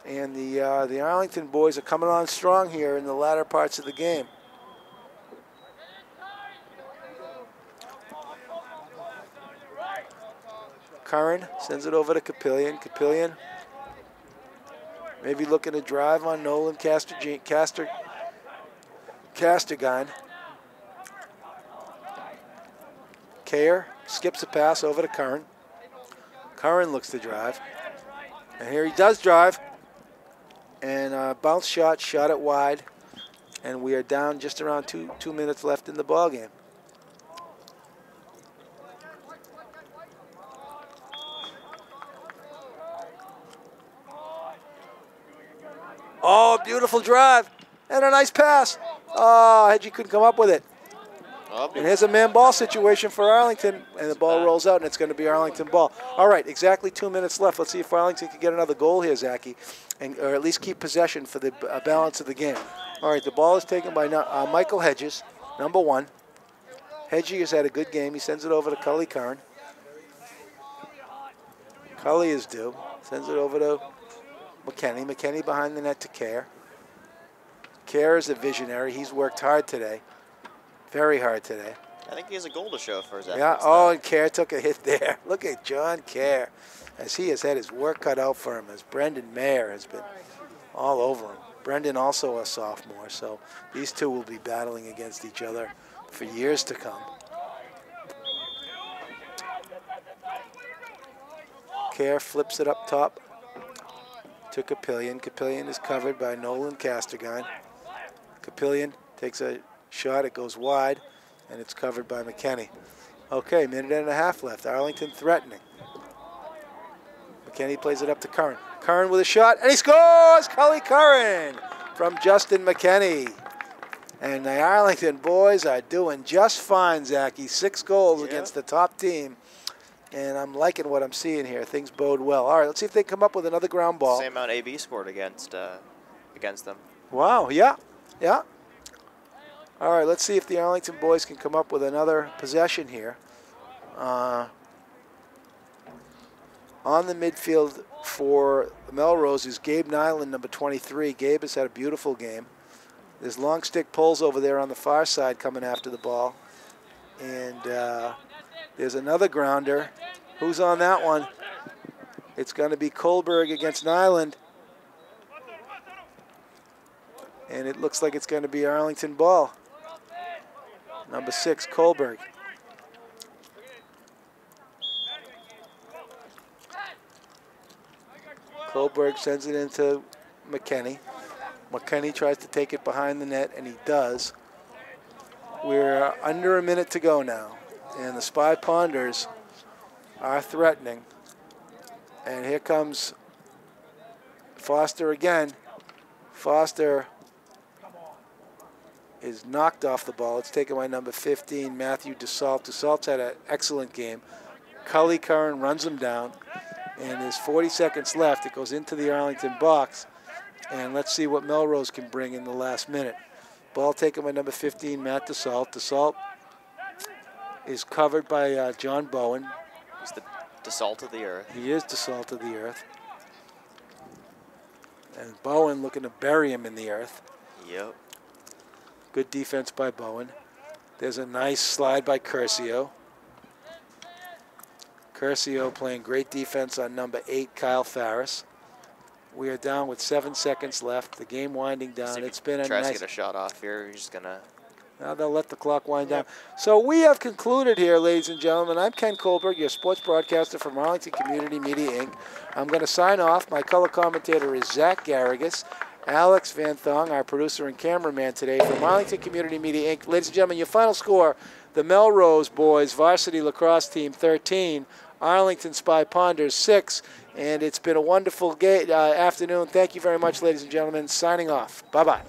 And the Arlington boys are coming on strong here in the latter parts of the game. Curran sends it over to Capillion. Capillion maybe looking to drive on Nolan Castorgine. Care skips a pass over to Curran. Curran looks to drive. And here he does drive. And a bounce shot it wide. And we are down just around two minutes left in the ballgame. Oh, beautiful drive. And a nice pass. Oh, Hedgie couldn't come up with it. And here's a man ball situation for Arlington, and the ball rolls out, and it's going to be Arlington ball. All right, exactly 2 minutes left. Let's see if Arlington can get another goal here, Zachy, or at least keep possession for the balance of the game. All right, the ball is taken by Michael Hedges, number 1. Hedgie has had a good game. He sends it over to Cully Curran. Cully is due. Sends it over to McKenny behind the net to Kerr. Kerr is a visionary. He's worked hard today. Very hard today. I think he has a goal to show for his efforts. Yeah, oh, and Kerr took a hit there. Look at John Kerr, as he has had his work cut out for him, as Brendan Mayer has been all over him. Brendan also a sophomore, so these two will be battling against each other for years to come. Kerr flips it up top to Capillion. Capillion is covered by Nolan Castergine. Capillion takes a shot, it goes wide, and it's covered by McKenny. Okay, minute and a half left. Arlington threatening. McKenny plays it up to Curran. Curran with a shot, and he scores! Cully Curran from Justin McKenny. And the Arlington boys are doing just fine, Zachy. 6 goals against the top team. And I'm liking what I'm seeing here. Things bode well. All right, let's see if they come up with another ground ball. Same amount AB scored against them. Wow, yeah. All right, let's see if the Arlington boys can come up with another possession here. On the midfield for Melrose is Gabe Nyland, number 23. Gabe has had a beautiful game. There's long stick pulls over there on the far side coming after the ball. And there's another grounder. Who's on that one? It's going to be Kohlberg against Nyland. And it looks like it's going to be Arlington ball. Number 6, Kohlberg. Kohlberg sends it into McKenny. McKenny tries to take it behind the net, and he does. We're under a minute to go now, and the Spy Ponders are threatening. And here comes Foster again. Foster is knocked off the ball. It's taken by number 15, Matthew DeSalt. DeSalt's had an excellent game. Cully Curran runs him down, and there's 40 seconds left. It goes into the Arlington box, and let's see what Melrose can bring in the last minute. Ball taken by number 15, Matt DeSalt. DeSalt is covered by John Bowen. He's the DeSalt of the earth. He is DeSalt of the earth. And Bowen looking to bury him in the earth. Yep. Good defense by Bowen. There's a nice slide by Curcio. Curcio playing great defense on number 8, Kyle Farris. We are down with 7 seconds left. The game winding down. It's been a tries nice. to get a shot off here. He's just gonna. Now they'll let the clock wind down. So we have concluded here, ladies and gentlemen. I'm Ken Kohlberg, your sports broadcaster from Arlington Community Media, Inc. I'm going to sign off. My color commentator is Zach Garrigus. Alex Van Thong, our producer and cameraman today from Arlington Community Media, Inc. Ladies and gentlemen, your final score, the Melrose boys varsity lacrosse team 13, Arlington Spy Ponders 6, and it's been a wonderful afternoon. Thank you very much, ladies and gentlemen. Signing off. Bye-bye.